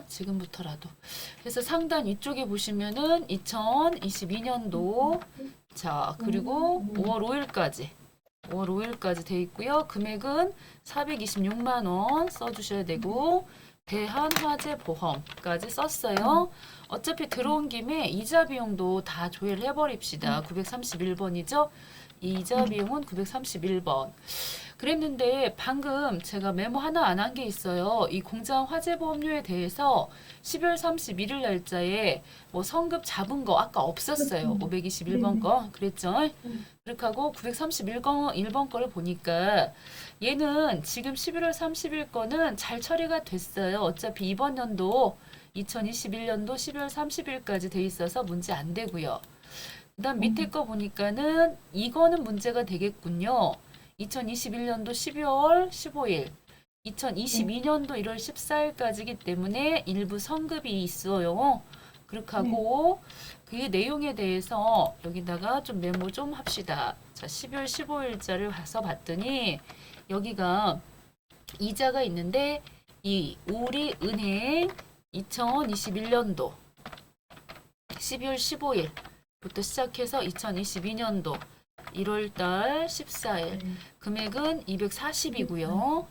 지금부터라도. 그래서 상단 위쪽에 보시면은 2022년도 자 그리고 5월 5일까지 5월 5일까지 돼 있고요. 금액은 426만 원 써주셔야 되고 대한화재보험까지 썼어요. 어차피 들어온 김에 이자 비용도 다 조회를 해버립시다. 931번이죠. 이 이자 비용은 931번. 그랬는데 방금 제가 메모 하나 안 한 게 있어요. 이 공장 화재보험료에 대해서 12월 31일 날짜에 뭐 성급 잡은 거 아까 없었어요. 521번 거. 그랬죠? 그렇게 하고 931번 거를 보니까 얘는 지금 11월 30일 거는 잘 처리가 됐어요. 어차피 이번 연도 2021년도 12월 30일까지 돼 있어서 문제 안 되고요. 그다음 밑에 거 보니까는 이거는 문제가 되겠군요. 2021년도 12월 15일, 2022년도 1월 14일까지이기 때문에 일부 성급이 있어요. 그렇게 하고 그 내용에 대해서 여기다가 좀 메모 좀 합시다. 자, 12월 15일자를 가서 봤더니 여기가 이자가 있는데 이 우리은행 2021년도 12월 15일부터 시작해서 2022년도 1월달 14일 금액은 240이고요.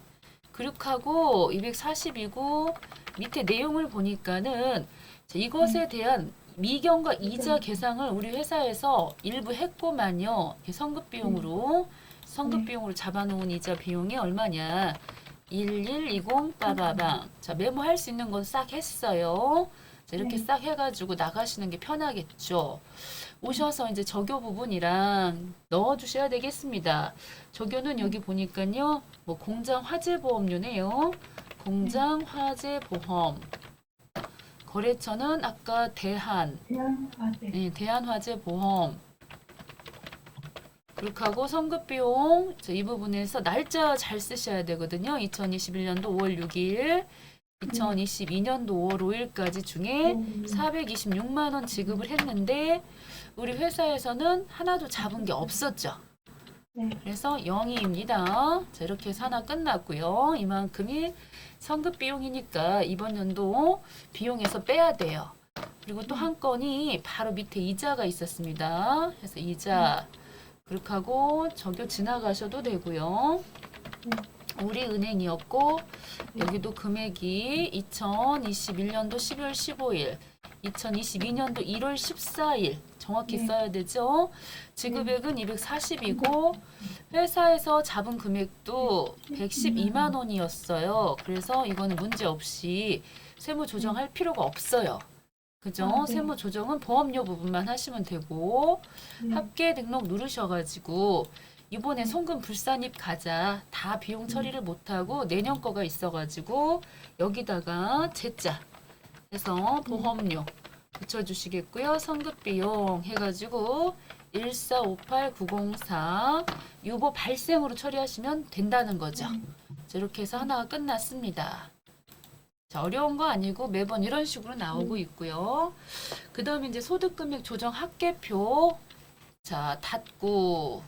그렇게 하고 240이고 밑에 내용을 보니까는 이것에 대한 미경과 이자 계상을 우리 회사에서 일부 했고만요. 성급 비용으로 잡아놓은 이자 비용이 얼마냐? 1120 빠바방. 자, 메모할 수 있는 건 싹 했어요. 자, 이렇게 싹 해가지고 나가시는 게 편하겠죠. 오셔서 이제 적요 부분이랑 넣어주셔야 되겠습니다. 적요는 여기 보니까요, 뭐 공장 화재보험료네요. 공장 화재보험. 거래처는 아까 대한화재보험. 그렇게 하고 성급비용 이 부분에서 날짜 잘 쓰셔야 되거든요. 2021년도 5월 6일, 2022년도 5월 5일까지 중에 426만 원 지급을 했는데 우리 회사에서는 하나도 잡은 게 없었죠. 그래서 0입니다. 자, 이렇게 해서 하나 끝났고요. 이만큼이 성급 비용이니까 이번 연도 비용에서 빼야 돼요. 그리고 또 한 건이 바로 밑에 이자가 있었습니다. 그래서 이자 그렇게 하고 적요 지나가셔도 되고요. 우리은행이었고 여기도 금액이 2021년도 12월 15일, 2022년도 1월 14일 정확히 써야 되죠. 지급액은 240이고 회사에서 잡은 금액도 112만 원이었어요. 그래서 이거는 문제 없이 세무 조정할 필요가 없어요. 그죠? 세무 조정은 보험료 부분만 하시면 되고 합계 등록 누르셔가지고 이번에 송금 불산입 가자. 다 비용 처리를 못하고 내년 거가 있어가지고 여기다가 제자 해서 보험료 붙여주시겠고요. 성급비용 해가지고 1458904 유보 발생으로 처리하시면 된다는 거죠. 자, 이렇게 해서 하나가 끝났습니다. 자, 어려운 거 아니고 매번 이런 식으로 나오고 있고요. 그 다음에 이제 소득금액 조정 합계표 자 닫고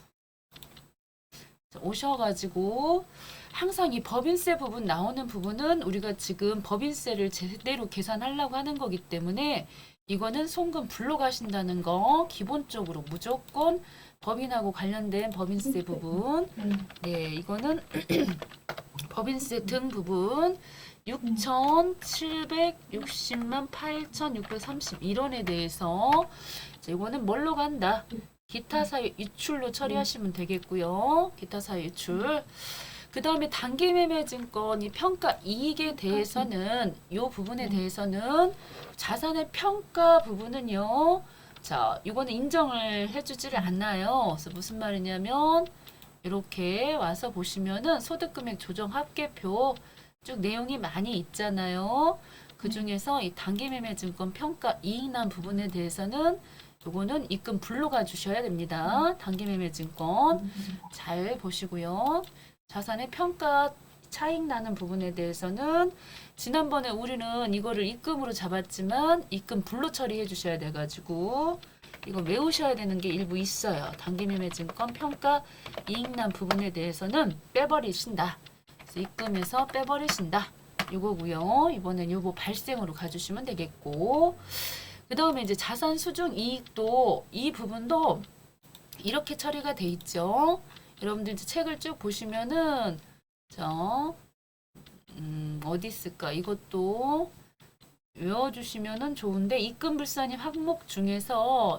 자, 오셔가지고 항상 이 법인세 부분 나오는 부분은 우리가 지금 법인세를 제대로 계산하려고 하는 거기 때문에 이거는 송금 불로 가신다는 거 기본적으로 무조건 법인하고 관련된 법인세 부분 네 이거는 법인세 등 부분 6,760만 8,631원에 대해서 자, 이거는 뭘로 간다? 기타 사유 유출로 처리하시면 되겠고요. 기타 사유 유출. 그 다음에 단기매매증권 이 평가 이익에 대해서는 이 부분에 대해서는 자산의 평가 부분은요. 자, 이거는 인정을 해주지를 않나요? 그래서 무슨 말이냐면 이렇게 와서 보시면은 소득금액 조정 합계표 쭉 내용이 많이 있잖아요. 그 중에서 이 단기매매증권 평가 이익 난 부분에 대해서는 요거는 입금 불로 가주셔야 됩니다. 단기매매증권 잘 보시고요. 자산의 평가 차익 나는 부분에 대해서는 지난번에 우리는 이거를 입금으로 잡았지만 입금 불로 처리해 주셔야 돼가지고 이거 외우셔야 되는 게 일부 있어요. 단기매매증권 평가 이익 난 부분에 대해서는 빼버리신다. 그래서 입금에서 빼버리신다. 요거고요. 이번엔 요거 발생으로 가주시면 되겠고, 그 다음에 이제 자산 수중 이익도 이 부분도 이렇게 처리가 돼 있죠. 여러분들 이제 책을 쭉 보시면은 자, 어디 있을까? 이것도 외워주시면은 좋은데 입금불사님 항목 중에서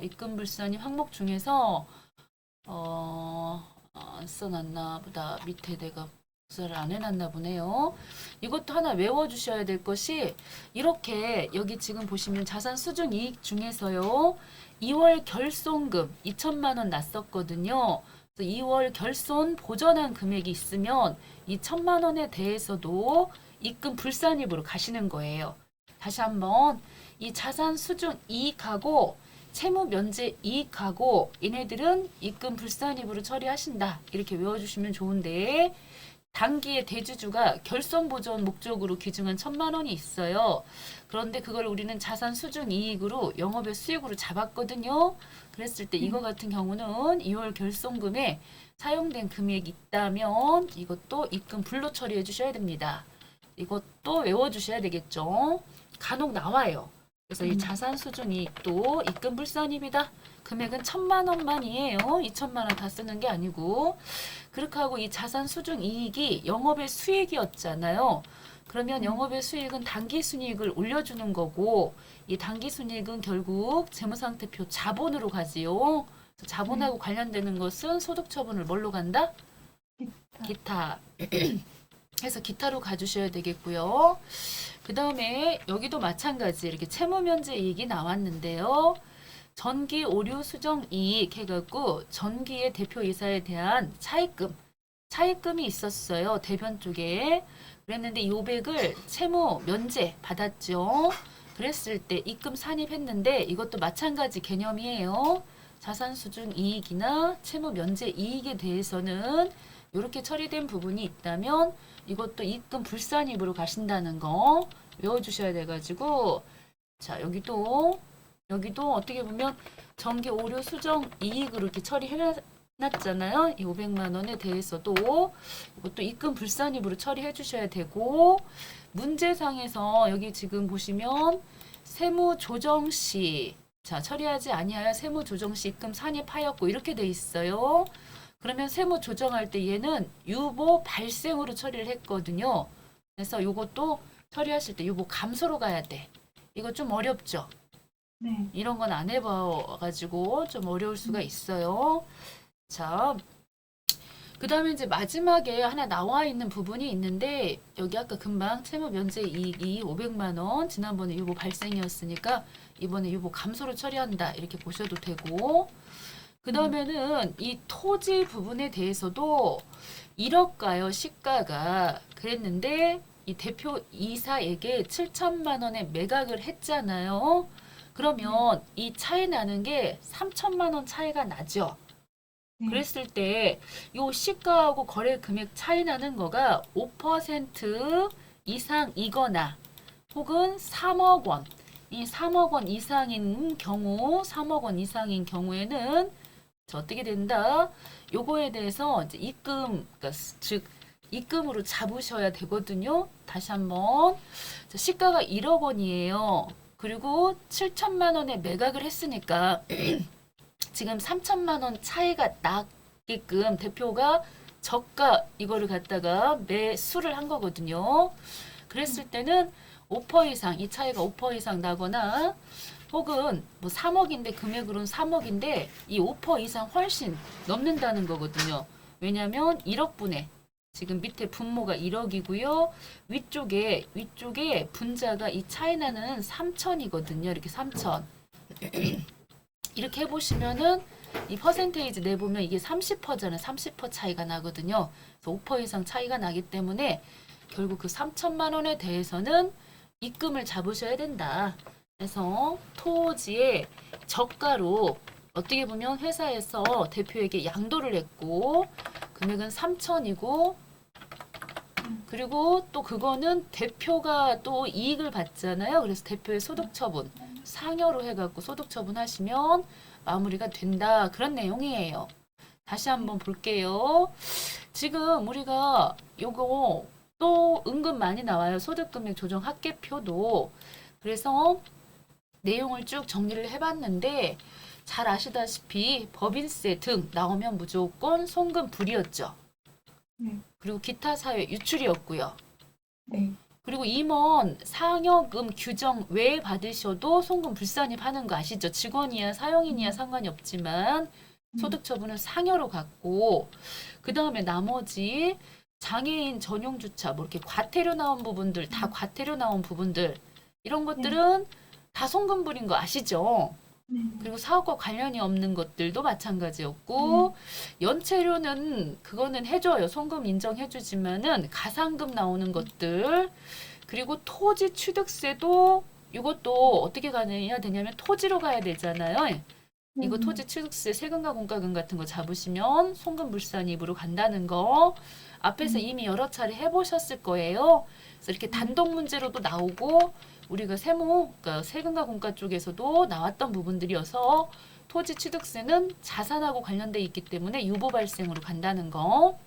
안 써놨나 보다. 밑에 내가 복사를 안 해놨나 보네요. 이것도 하나 외워주셔야 될 것이 이렇게 여기 지금 보시면 자산 수중 이익 중에서요. 2월 결손금 2천만 원 났었거든요. 2월 결손 보전한 금액이 있으면 2천만 원에 대해서도 입금 불산입으로 가시는 거예요. 다시 한번 이 자산 수중 이익하고 채무 면제 이익하고 얘네들은 입금 불산입으로 처리하신다. 이렇게 외워주시면 좋은데 단기의 대주주가 결손 보전 목적으로 기증한 1,000만 원이 있어요. 그런데 그걸 우리는 자산 수중 이익으로 영업의 수익으로 잡았거든요. 그랬을 때 이거 같은 경우는 2월 결손금에 사용된 금액이 있다면 이것도 입금 불로 처리해 주셔야 됩니다. 이것도 외워주셔야 되겠죠. 간혹 나와요. 그래서 이 자산 수중 이익도 입금 불산입니다. 금액은 1,000만 원만이에요. 2천만 원 다 쓰는 게 아니고. 그렇게 하고 이 자산 수중 이익이 영업의 수익이었잖아요. 그러면 영업의 수익은 당기순이익을 올려주는 거고 이 당기순이익은 결국 재무상태표 자본으로 가지요. 자본하고 관련되는 것은 소득처분을 뭘로 간다? 기타. 해서 기타로 가주셔야 되겠고요. 그 다음에 여기도 마찬가지 이렇게 채무면제 이익이 나왔는데요. 전기 오류 수정 이익 해갖고 전기의 대표이사에 대한 차입금이 있었어요. 대변 쪽에. 그랬는데 500을 채무 면제 받았죠. 그랬을 때 입금 산입했는데 이것도 마찬가지 개념이에요. 자산 수중 이익이나 채무 면제 이익에 대해서는 이렇게 처리된 부분이 있다면 이것도 입금 불산입으로 가신다는 거 외워주셔야 돼가지고 자 여기도 어떻게 보면 전기 오류 수정 이익으로 이렇게 처리해놨잖아요. 이 500만 원에 대해서도 이것도 입금 불산입으로 처리해 주셔야 되고 문제상에서 여기 지금 보시면 세무 조정 시 자 처리하지 아니하여 세무 조정 시 입금 산입하였고 이렇게 돼 있어요. 그러면 세무 조정할 때 얘는 유보 발생으로 처리를 했거든요. 그래서 요것도 처리하실 때 유보 감소로 가야 돼. 이거 좀 어렵죠? 네. 이런 건 안 해봐가지고 좀 어려울 수가 있어요. 자, 그 다음에 이제 마지막에 하나 나와 있는 부분이 있는데 여기 아까 금방 채무 면제 이익이 500만 원 지난번에 유보 발생이었으니까 이번에 유보 감소로 처리한다 이렇게 보셔도 되고 그 다음에는 이 토지 부분에 대해서도 1억가요 시가가 그랬는데 이 대표 이사에게 7천만 원에 매각을 했잖아요. 그러면 이 차이 나는 게 3천만 원 차이가 나죠. 그랬을 때 요 시가하고 거래 금액 차이 나는 거가 5% 이상이거나 혹은 3억 원. 이 3억 원 이상인 경우, 3억 원 이상인 경우에는 어떻게 된다? 요거에 대해서 이제 입금, 그러니까 즉 입금으로 잡으셔야 되거든요. 다시 한번 시가가 1억 원이에요. 그리고 7천만 원에 매각을 했으니까 지금 3천만 원 차이가 나게끔 대표가 저가 이거를 갖다가 매수를 한 거거든요. 그랬을 때는 5% 이상, 이 차이가 5% 이상 나거나 혹은 뭐 3억인데 금액으로는 3억인데 이 5% 이상 훨씬 넘는다는 거거든요. 왜냐하면 1억분의 지금 밑에 분모가 1억이고요. 위쪽에 분자가 이 차이 나는 3천이거든요. 이렇게 3천. 이렇게 해보시면은 이 퍼센테이지 내보면 이게 30%잖아요. 30% 차이가 나거든요. 그래서 5% 이상 차이가 나기 때문에 결국 그 3천만 원에 대해서는 입금을 잡으셔야 된다. 그래서 토지의 저가로 어떻게 보면 회사에서 대표에게 양도를 했고 금액은 3천이고 그리고 또 그거는 대표가 또 이익을 받잖아요. 그래서 대표의 소득처분 상여로 해갖고 소득처분 하시면 마무리가 된다. 그런 내용이에요. 다시 한번 볼게요. 지금 우리가 요거 또 은근 많이 나와요. 소득금액 조정 합계표도. 그래서 내용을 쭉 정리를 해봤는데 잘 아시다시피 법인세 등 나오면 무조건 송금 불이었죠. 네. 그리고 기타 사회 유출이었고요. 네. 그리고 임원 상여금 규정 외에 받으셔도 송금 불산입하는 거 아시죠? 직원이야 사용인이야 상관이 없지만 소득 처분은 상여로 갔고 그 다음에 나머지 장애인 전용 주차 뭐 이렇게 과태료 나온 부분들 다 과태료 나온 부분들 이런 것들은 다 송금불인 거 아시죠? 네. 그리고 사업과 관련이 없는 것들도 마찬가지였고 연체료는 그거는 해줘요. 송금 인정해주지만은 가상금 나오는 것들 그리고 토지 취득세도 이것도 어떻게 가야 되냐면 토지로 가야 되잖아요. 이거 토지 취득세 세금과 공과금 같은 거 잡으시면 송금 불산입으로 간다는 거 앞에서 이미 여러 차례 해보셨을 거예요. 그래서 이렇게 단독 문제로도 나오고 우리가 세무, 그러니까 세금과 공과 쪽에서도 나왔던 부분들이어서 토지 취득세는 자산하고 관련돼 있기 때문에 유보 발생으로 간다는 거.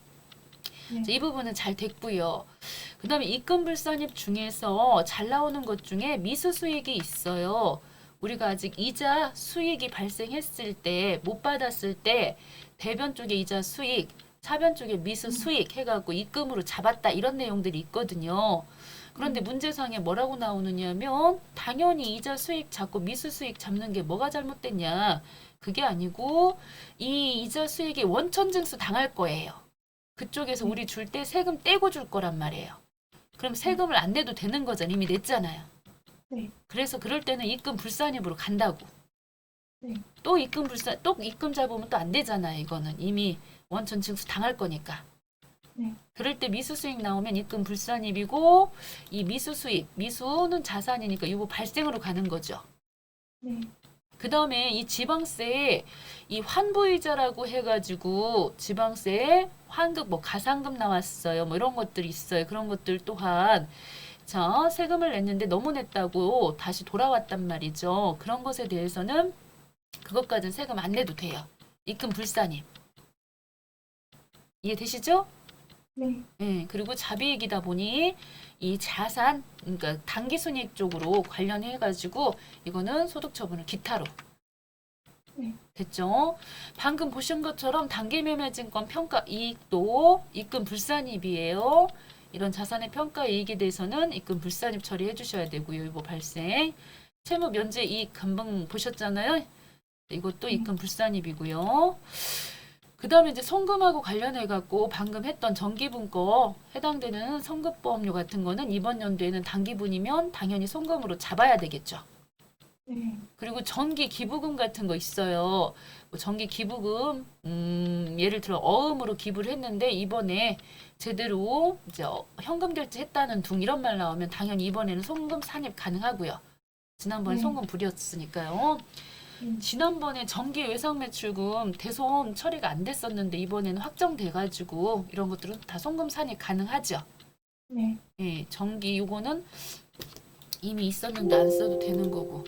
네. 이 부분은 잘 됐고요. 그 다음에 입금 불산입 중에서 잘 나오는 것 중에 미수 수익이 있어요. 우리가 아직 이자 수익이 발생했을 때, 못 받았을 때 대변 쪽에 이자 수익, 차변 쪽에 미수 수익 해갖고 입금으로 잡았다 이런 내용들이 있거든요. 그런데 문제상에 뭐라고 나오느냐면 당연히 이자 수익 잡고 미수 수익 잡는 게 뭐가 잘못됐냐. 그게 아니고 이 이자 수익이 원천징수 당할 거예요. 그쪽에서 우리 줄 때 세금 떼고 줄 거란 말이에요. 그럼 세금을 안 내도 되는 거잖아요. 이미 냈잖아요. 네. 그래서 그럴 때는 입금 불산입으로 간다고. 네. 또 입금 잡으면 또 안 되잖아요. 이거는 이미 원천 징수 당할 거니까. 네. 그럴 때 미수 수익 나오면 입금 불산입이고 이 미수 수익, 미수는 자산이니까 이거 발생으로 가는 거죠. 네. 그 다음에 이 지방세 이 환부이자라고 해가지고 지방세 환급 뭐 가상금 나왔어요. 뭐 이런 것들이 있어요. 그런 것들 또한 자 세금을 냈는데 너무 냈다고 다시 돌아왔단 말이죠. 그런 것에 대해서는 그것까지는 세금 안 내도 돼요. 입금 불산입. 이해되시죠? 네. 예, 그리고 자비익이다 보니 이 자산, 그러니까 당기순이익 쪽으로 관련해가지고 이거는 소득 처분을 기타로. 네. 됐죠? 방금 보신 것처럼 단기매매증권 평가 이익도 입금 불산입이에요. 이런 자산의 평가 이익에 대해서는 입금 불산입 처리해 주셔야 되고요. 이거 발생. 채무 면제 이익 금방 보셨잖아요. 이것도 입금 불산입이고요. 그 다음에 이제 송금하고 관련해갖고 방금 했던 정기분 거 해당되는 성급보험료 같은 거는 이번 연도에는 단기분이면 당연히 송금으로 잡아야 되겠죠. 네. 그리고 정기 기부금 같은 거 있어요. 뭐 정기 기부금, 예를 들어 어음으로 기부를 했는데 이번에 제대로 이제 현금 결제했다는 둥 이런 말 나오면 당연히 이번에는 송금 산입 가능하고요. 지난번에 네. 송금 불이었으니까요. 지난번에 정기 외상 매출금 대손 처리가 안 됐었는데 이번에는 확정돼가지고 이런 것들은 다 송금 산입 가능하죠. 네. 예, 정기 요거는 이미 있었는데 안 써도 되는 거고.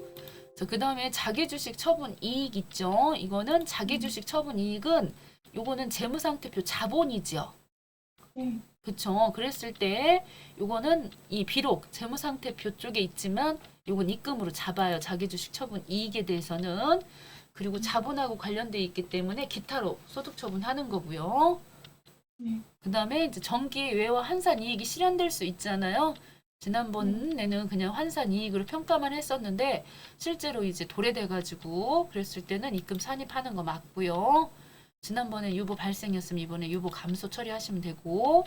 자, 그 다음에 자기주식 처분 이익 있죠. 이거는 자기주식 처분 이익은 요거는 재무상태표 자본이죠. 네. 그쵸. 그랬을 때 요거는 이 비록 재무상태표 쪽에 있지만 요건 입금으로 잡아요. 자기주식 처분 이익에 대해서는. 그리고 자본하고 관련돼 있기 때문에 기타로 소득 처분하는 거고요. 네. 그 다음에 이제 정기 외와 환산 이익이 실현될 수 있잖아요. 지난번에는 그냥 환산 이익으로 평가만 했었는데 실제로 이제 도래돼가지고 그랬을 때는 입금 산입하는 거 맞고요. 지난번에 유보 발생이었으면 이번에 유보 감소 처리하시면 되고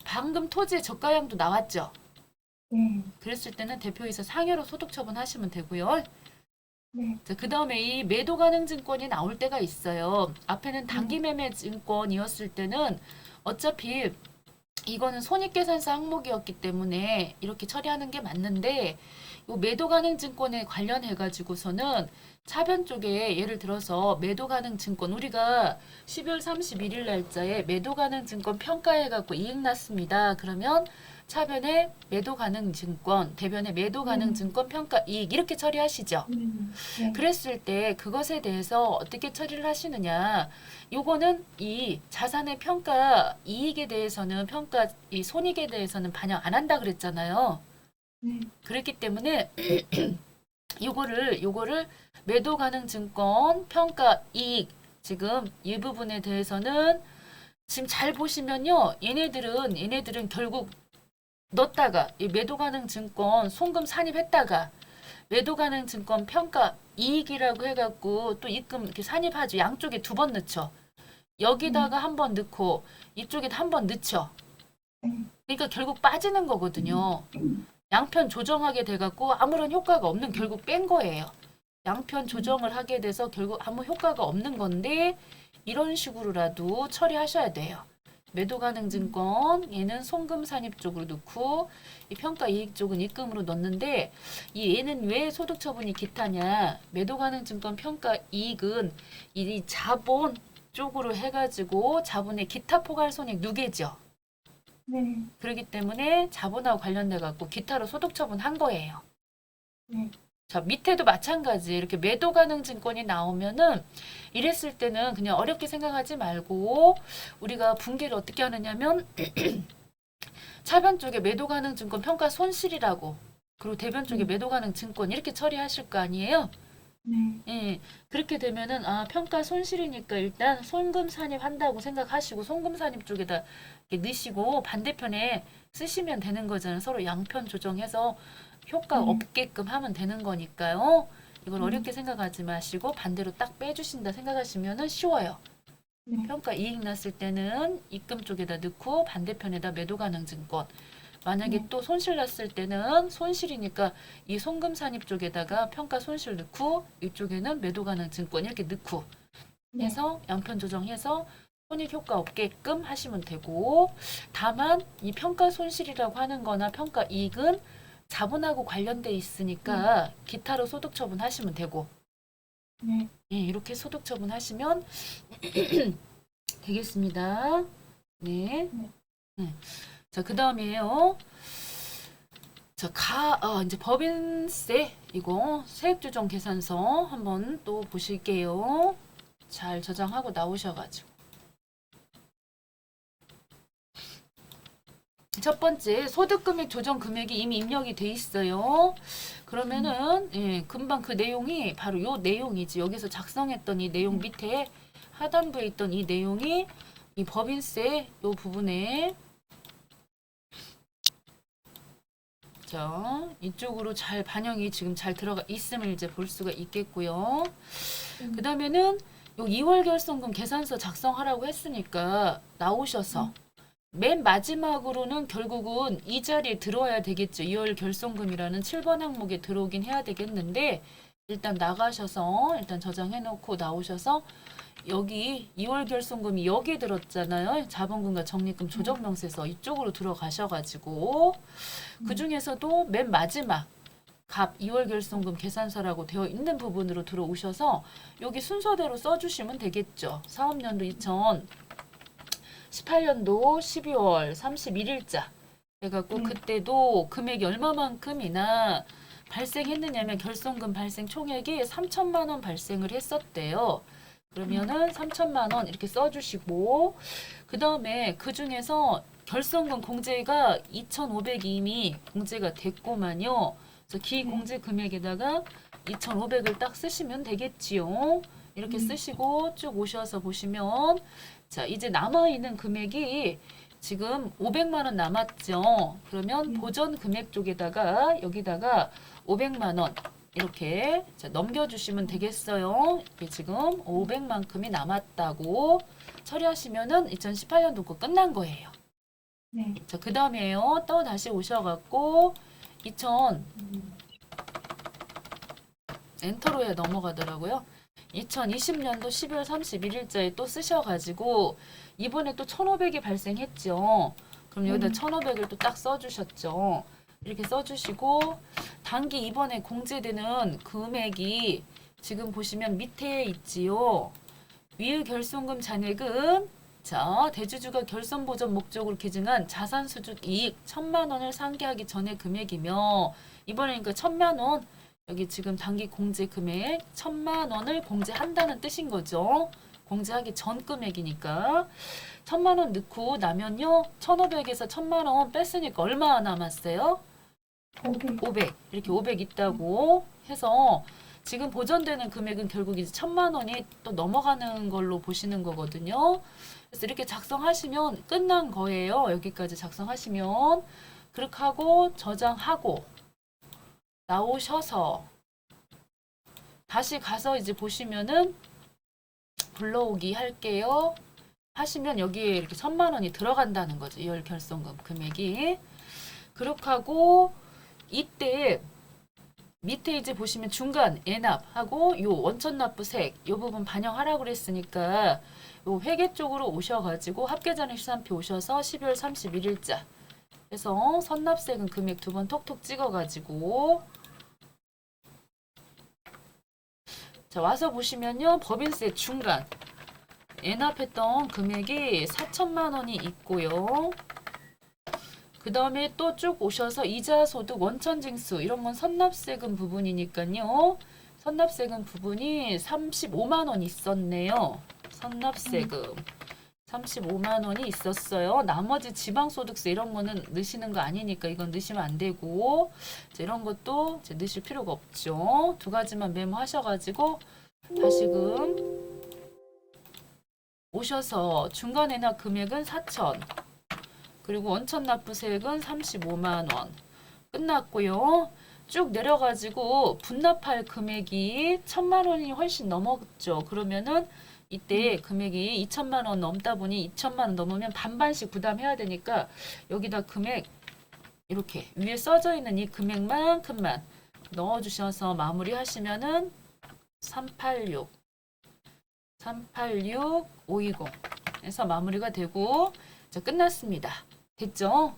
방금 토지의 저가량도 나왔죠. 네. 그랬을 때는 대표이사 상여로 소득 처분하시면 되고요. 네. 그 다음에 이 매도 가능 증권이 나올 때가 있어요. 앞에는 단기 매매 증권이었을 때는 어차피 이거는 손익계산서 항목이었기 때문에 이렇게 처리하는 게 맞는데 이 매도 가능 증권에 관련해 가지고서는 차변 쪽에 예를 들어서 매도 가능 증권 우리가 12월 31일 날짜에 매도 가능 증권 평가해 갖고 이익 났습니다. 그러면 차변에 매도 가능 증권, 대변에 매도 가능 증권 평가 이익 이렇게 처리하시죠. 네. 그랬을 때 그것에 대해서 어떻게 처리를 하시느냐. 요거는 이 자산의 평가 이익에 대해서는 평가 이 손익에 대해서는 반영 안 한다 그랬잖아요. 네. 그렇기 때문에 요거를 매도 가능 증권 평가 이익 지금 이 부분에 대해서는 지금 잘 보시면요. 얘네들은 결국 넣었다가 이 매도 가능 증권 송금 산입했다가 매도 가능 증권 평가 이익이라고 해갖고 또 입금 이렇게 산입하죠. 양쪽에 두 번 넣죠. 여기다가 한 번 넣고 이쪽에도 한 번 넣죠. 그러니까 결국 빠지는 거거든요. 양편 조정하게 돼갖고 아무런 효과가 없는 결국 뺀 거예요. 양편 조정을 하게 돼서 결국 아무 효과가 없는 건데 이런 식으로라도 처리하셔야 돼요. 매도 가능 증권 얘는 송금 산입 쪽으로 넣고 이 평가 이익 쪽은 입금으로 넣는데 이 얘는 왜 소득 처분이 기타냐. 매도 가능 증권 평가 이익은 이 자본 쪽으로 해가지고 자본의 기타 포괄 손익 누계죠. 네. 그렇기 때문에 자본하고 관련돼 갖고 기타로 소득 처분한 거예요. 네. 자, 밑에도 마찬가지. 이렇게 매도 가능 증권이 나오면은 이랬을 때는 그냥 어렵게 생각하지 말고 우리가 분개를 어떻게 하느냐면 차변 쪽에 매도 가능 증권 평가 손실이라고 그리고 대변 쪽에 매도 가능 증권 이렇게 처리하실 거 아니에요? 네. 예. 그렇게 되면은 평가 손실이니까 일단 송금 산입한다고 생각하시고 송금 산입 쪽에다 이렇게 넣으시고 반대편에 쓰시면 되는 거잖아요. 서로 양편 조정해서 효과 없게끔 하면 되는 거니까요. 이걸 어렵게 생각하지 마시고 반대로 딱 빼주신다 생각하시면은 쉬워요. 네. 평가 이익 났을 때는 입금 쪽에다 넣고 반대편에다 매도 가능 증권. 만약에 또 손실 났을 때는 손실이니까 이 송금 산입 쪽에다가 평가 손실 넣고 이쪽에는 매도 가능 증권 이렇게 넣고 해서 양편 조정해서 손익 효과 없게끔 하시면 되고 다만 이 평가 손실이라고 하는 거나 평가 이익은 자본하고 관련돼 있으니까 기타로 소득 처분하시면 되고 네. 예, 이렇게 소득 처분하시면 되겠습니다. 네. 네. 자, 그 다음에요. 자, 이제 법인세, 이거 세액조정 계산서 한번 또 보실게요. 잘 저장하고 나오셔가지고. 첫 번째, 소득금액 조정 금액이 이미 입력이 돼 있어요. 그러면은, 예, 금방 그 내용이 바로 요 내용이지. 여기서 작성했던 이 내용 밑에 하단부에 있던 이 내용이 이 법인세 요 부분에 자, 이쪽으로 잘 반영이 지금 잘 들어가 있음을 이제 볼 수가 있겠고요. 그 다음에는 요 2월 결손금 계산서 작성하라고 했으니까 나오셔서 맨 마지막으로는 결국은 이 자리에 들어와야 되겠죠. 2월 결손금이라는 7번 항목에 들어오긴 해야 되겠는데 일단 나가셔서 일단 저장해 놓고 나오셔서 여기 2월 결손금이 여기에 들었잖아요. 자본금과 적립금 조정명세서 이쪽으로 들어가셔가지고 그 중에서도 맨 마지막 갑 2월 결손금 계산서라고 되어 있는 부분으로 들어오셔서 여기 순서대로 써주시면 되겠죠. 사업연도 2018년도 12월 31일자 해갖고 그때도 금액이 얼마만큼이나 발생했느냐면 결손금 발생 총액이 3천만 원 발생을 했었대요. 그러면은 3천만 원 이렇게 써주시고 그 다음에 그 중에서 결손금 공제가 2,500이 이미 공제가 됐고만요. 그래서 기공제 금액에다가 2,500을 딱 쓰시면 되겠지요. 이렇게 쓰시고 쭉 오셔서 보시면 자 이제 남아있는 금액이 지금 500만 원 남았죠. 그러면 보전 금액 쪽에다가 여기다가 500만 원 이렇게 넘겨주시면 되겠어요. 이게 지금 500만큼이 남았다고 처리하시면은 2018년도 거 끝난 거예요. 네. 자, 그 다음에요. 또 다시 오셔갖고 엔터로 해 넘어가더라고요. 2020년도 12월 31일자에 또 쓰셔가지고 이번에 또 1,500이 발생했죠. 그럼 여기다 1,500을 또 딱 써주셨죠. 이렇게 써주시고 단기 이번에 공제되는 금액이 지금 보시면 밑에 있지요. 위의 결손금 잔액은 자, 대주주가 결손 보전 목적으로 기증한 자산 수준 이익 1,000만 원을 상기하기 전의 금액이며 이번에 그러니까 1,000만 원 여기 지금 단기 공제 금액 1,000만 원을 공제한다는 뜻인 거죠. 공제하기 전 금액이니까 1,000만 원 넣고 나면요 1,500에서 1,000만 원 뺐으니까 얼마 남았어요? 500. 500 이렇게 500 있다고 해서 지금 보전되는 금액은 결국 이제 1,000만 원이 또 넘어가는 걸로 보시는 거거든요. 그래서 이렇게 작성하시면 끝난 거예요. 여기까지 작성하시면 그렇게 하고 저장하고 나오셔서 다시 가서 이제 보시면은 불러오기 할게요. 하시면 여기에 이렇게 1,000만 원이 들어간다는 거죠. 2월 결손금 금액이. 그렇게 하고 이때 밑에 이제 보시면 중간 애납하고 요 원천납부색 요 부분 반영하라고 그랬으니까 요 회계 쪽으로 오셔가지고 합계전액 시산표 오셔서 12월 31일자 해서 선납세금 금액 두 번 톡톡 찍어가지고 자 와서 보시면요 법인세 중간 애납했던 금액이 4천만 원이 있고요. 그 다음에 또 쭉 오셔서 이자 소득 원천징수 이런 건 선납세금 부분이니까요. 선납세금 부분이 35만 원 있었네요. 선납세금 35만 원이 있었어요. 나머지 지방소득세 이런 거는 넣으시는 거 아니니까 이건 넣으시면 안 되고 이런 것도 이제 넣으실 필요가 없죠. 두 가지만 메모하셔가지고 다시금 오셔서 중간 애납 금액은 4천 그리고 원천 납부세액은 35만 원 끝났고요. 쭉 내려가지고 분납할 금액이 1,000만 원이 훨씬 넘었죠. 그러면은 이때 금액이 2천만 원 넘다 보니 2천만 원 넘으면 반반씩 부담해야 되니까 여기다 금액 이렇게 위에 써져 있는 이 금액만큼만 넣어주셔서 마무리하시면은 386 520 해서 마무리가 되고 자 끝났습니다. 됐죠?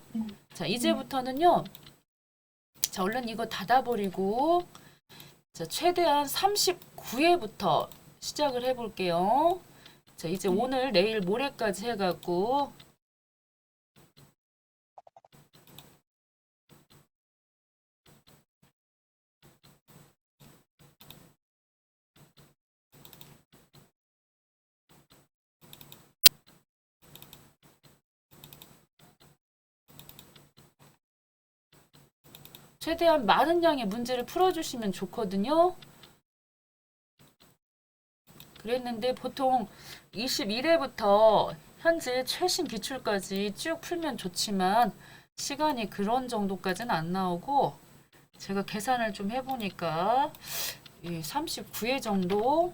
자 이제부터는요. 자 얼른 이거 닫아버리고 자 최대한 39회부터 시작을 해볼게요. 자 이제 오늘 내일 모레까지 해갖고 최대한 많은 양의 문제를 풀어주시면 좋거든요. 그랬는데 보통 21회부터 현재 최신 기출까지 쭉 풀면 좋지만 시간이 그런 정도까지는 안 나오고 제가 계산을 좀 해보니까 39회 정도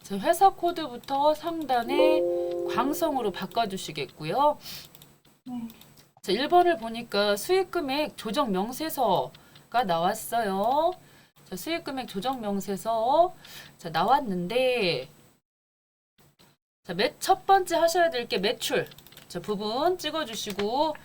자, 회사 코드부터 상단에 광성으로 바꿔주시겠고요. 네. 자, 1번을 보니까 수익금액 조정 명세서가 나왔어요. 자, 수익금액 조정 명세서 자, 나왔는데 자, 첫 번째 하셔야 될 게 매출 자, 부분 찍어주시고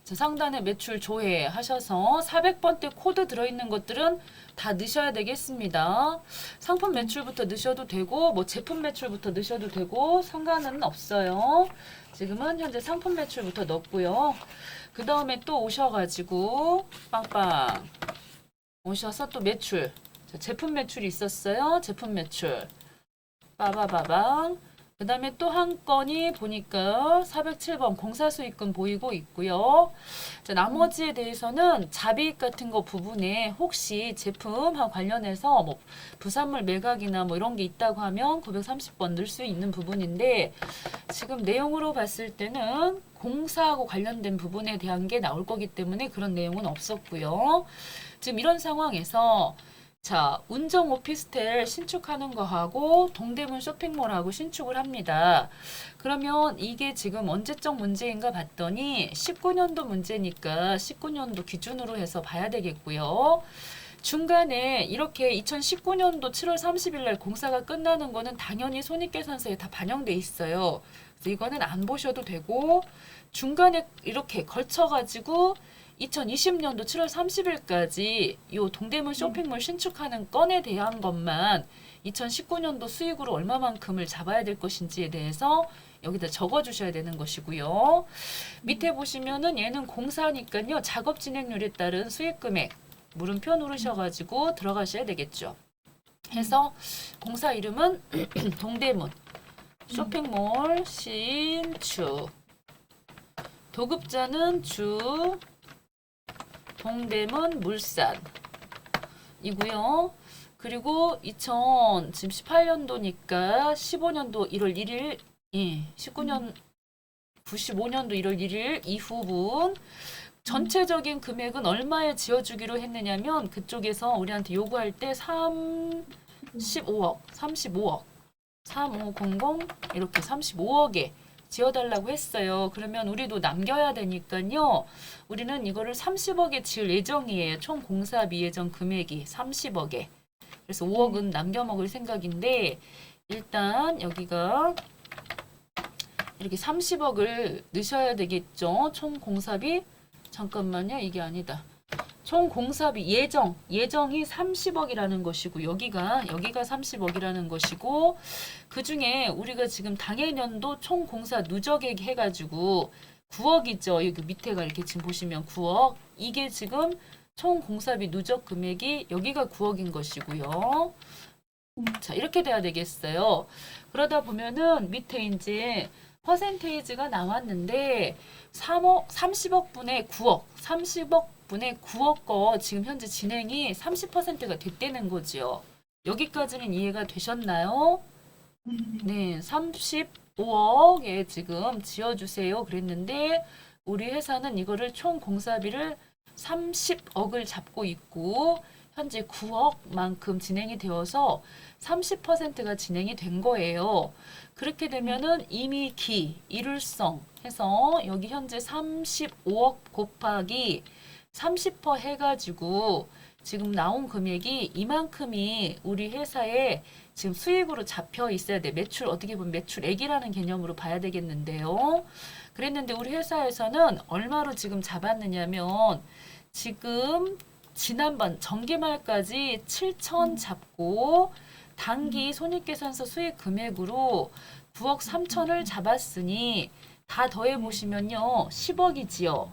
자, 상단에 매출 조회 하셔서 400번대 코드 들어있는 것들은 다 넣으셔야 되겠습니다. 상품 매출부터 넣으셔도 되고 뭐 제품 매출부터 넣으셔도 되고 상관은 없어요. 지금은 현재 상품 매출부터 넣었고요. 그 다음에 또 오셔가지고 빵빵 오셔서 또 매출 자, 제품 매출이 있었어요. 제품 매출 빠바바방 그 다음에 또 한 건이 보니까 407번 공사수익금 보이고 있고요. 자, 나머지에 대해서는 잡이익 같은 거 부분에 혹시 제품하고 관련해서 뭐 부산물 매각이나 뭐 이런 게 있다고 하면 930번 넣을 수 있는 부분인데 지금 내용으로 봤을 때는 공사하고 관련된 부분에 대한 게 나올 거기 때문에 그런 내용은 없었고요. 지금 이런 상황에서 자, 운정 오피스텔 신축하는 거하고 동대문 쇼핑몰하고 신축을 합니다. 그러면 이게 지금 언제적 문제인가 봤더니 19년도 문제니까 19년도 기준으로 해서 봐야 되겠고요. 중간에 이렇게 2019년도 7월 30일 날 공사가 끝나는 거는 당연히 손익계산서에 다 반영돼 있어요. 그래서 이거는 안 보셔도 되고 중간에 이렇게 걸쳐가지고 2020년도 7월 30일까지 이 동대문 쇼핑몰 신축하는 건에 대한 것만 2019년도 수익으로 얼마만큼을 잡아야 될 것인지에 대해서 여기다 적어주셔야 되는 것이고요. 밑에 보시면은 얘는 공사니까요. 작업 진행률에 따른 수익 금액 물음표 누르셔가지고 들어가셔야 되겠죠. 해서 공사 이름은 동대문 쇼핑몰 신축 도급자는 주 동대문 물산이고요. 그리고 2018년도니까 15년도 1월 1일, 95년도 1월 1일 이후분 전체적인 금액은 얼마에 지어주기로 했느냐면 그쪽에서 우리한테 요구할 때 35억, 3500 이렇게 35억에 지어달라고 했어요. 그러면 우리도 남겨야 되니까요. 우리는 이거를 30억에 지을 예정이에요. 총 공사비 예정 금액이 30억에. 그래서 5억은 남겨 먹을 생각인데 일단 여기가 이렇게 30억을 넣으셔야 되겠죠. 총 공사비 잠깐만요. 이게 아니다. 총 공사비 예정이 30억이라는 것이고 여기가 30억이라는 것이고 그 중에 우리가 지금 당해년도 총 공사 누적액 해가지고 9억이죠. 여기 밑에가 이렇게 지금 보시면 9억 이게 지금 총 공사비 누적 금액이 여기가 9억인 것이고요. 자 이렇게 돼야 되겠어요. 그러다 보면은 밑에 이제 퍼센테이지가 나왔는데 30억 분의 9억 30억 분의 9억 거 지금 현재 진행이 30%가 됐다는 거죠. 여기까지는 이해가 되셨나요? 네, 35억에 지금 지어주세요 그랬는데 우리 회사는 이거를 총 공사비를 30억을 잡고 있고 현재 9억만큼 진행이 되어서 30%가 진행이 된 거예요. 그렇게 되면은 이미 일울성 해서 여기 현재 35억 곱하기 30% 해가지고 지금 나온 금액이 이만큼이 우리 회사에 지금 수익으로 잡혀 있어야 돼. 매출 어떻게 보면 매출액이라는 개념으로 봐야 되겠는데요. 그랬는데 우리 회사에서는 얼마로 지금 잡았느냐면 지금 지난번 정기말까지 7천 잡고 단기 손익계산서 수익 금액으로 9억 3천을 잡았으니 다 더해 보시면요 10억이지요.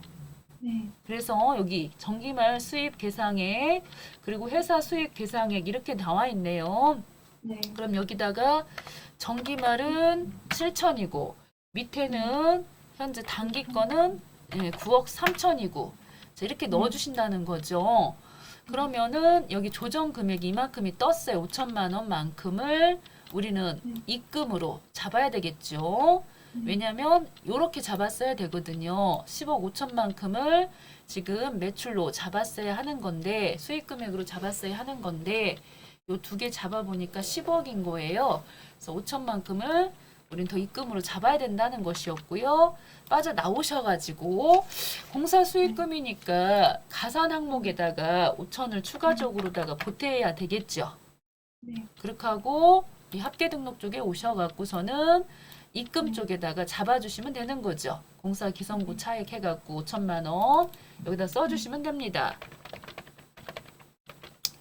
네. 그래서 여기 정기말 수입 계상액 그리고 회사 수익 계상액 이렇게 나와 있네요. 네. 그럼 여기다가 정기말은 7천이고 밑에는 현재 단기 거는 9억 3천이고 자, 이렇게 넣어주신다는 거죠. 그러면은 여기 조정 금액이 이만큼이 떴어요. 5천만 원만큼을 우리는 입금으로 잡아야 되겠죠. 왜냐면 이렇게 잡았어야 되거든요. 10억 5천만큼을 지금 매출로 잡았어야 하는 건데 수익 금액으로 잡았어야 하는 건데 요 두 개 잡아보니까 10억인 거예요. 그래서 5천만큼을 우린 더 입금으로 잡아야 된다는 것이었고요. 빠져나오셔가지고 공사 수익금이니까 가산 항목에다가 5천을 추가적으로다가 보태야 되겠죠. 네. 그렇게 하고 이 합계 등록 쪽에 오셔갖고서는 입금 쪽에다가 잡아주시면 되는 거죠. 공사 기성부 차액 해갖고 5천만 원 여기다 써주시면 됩니다.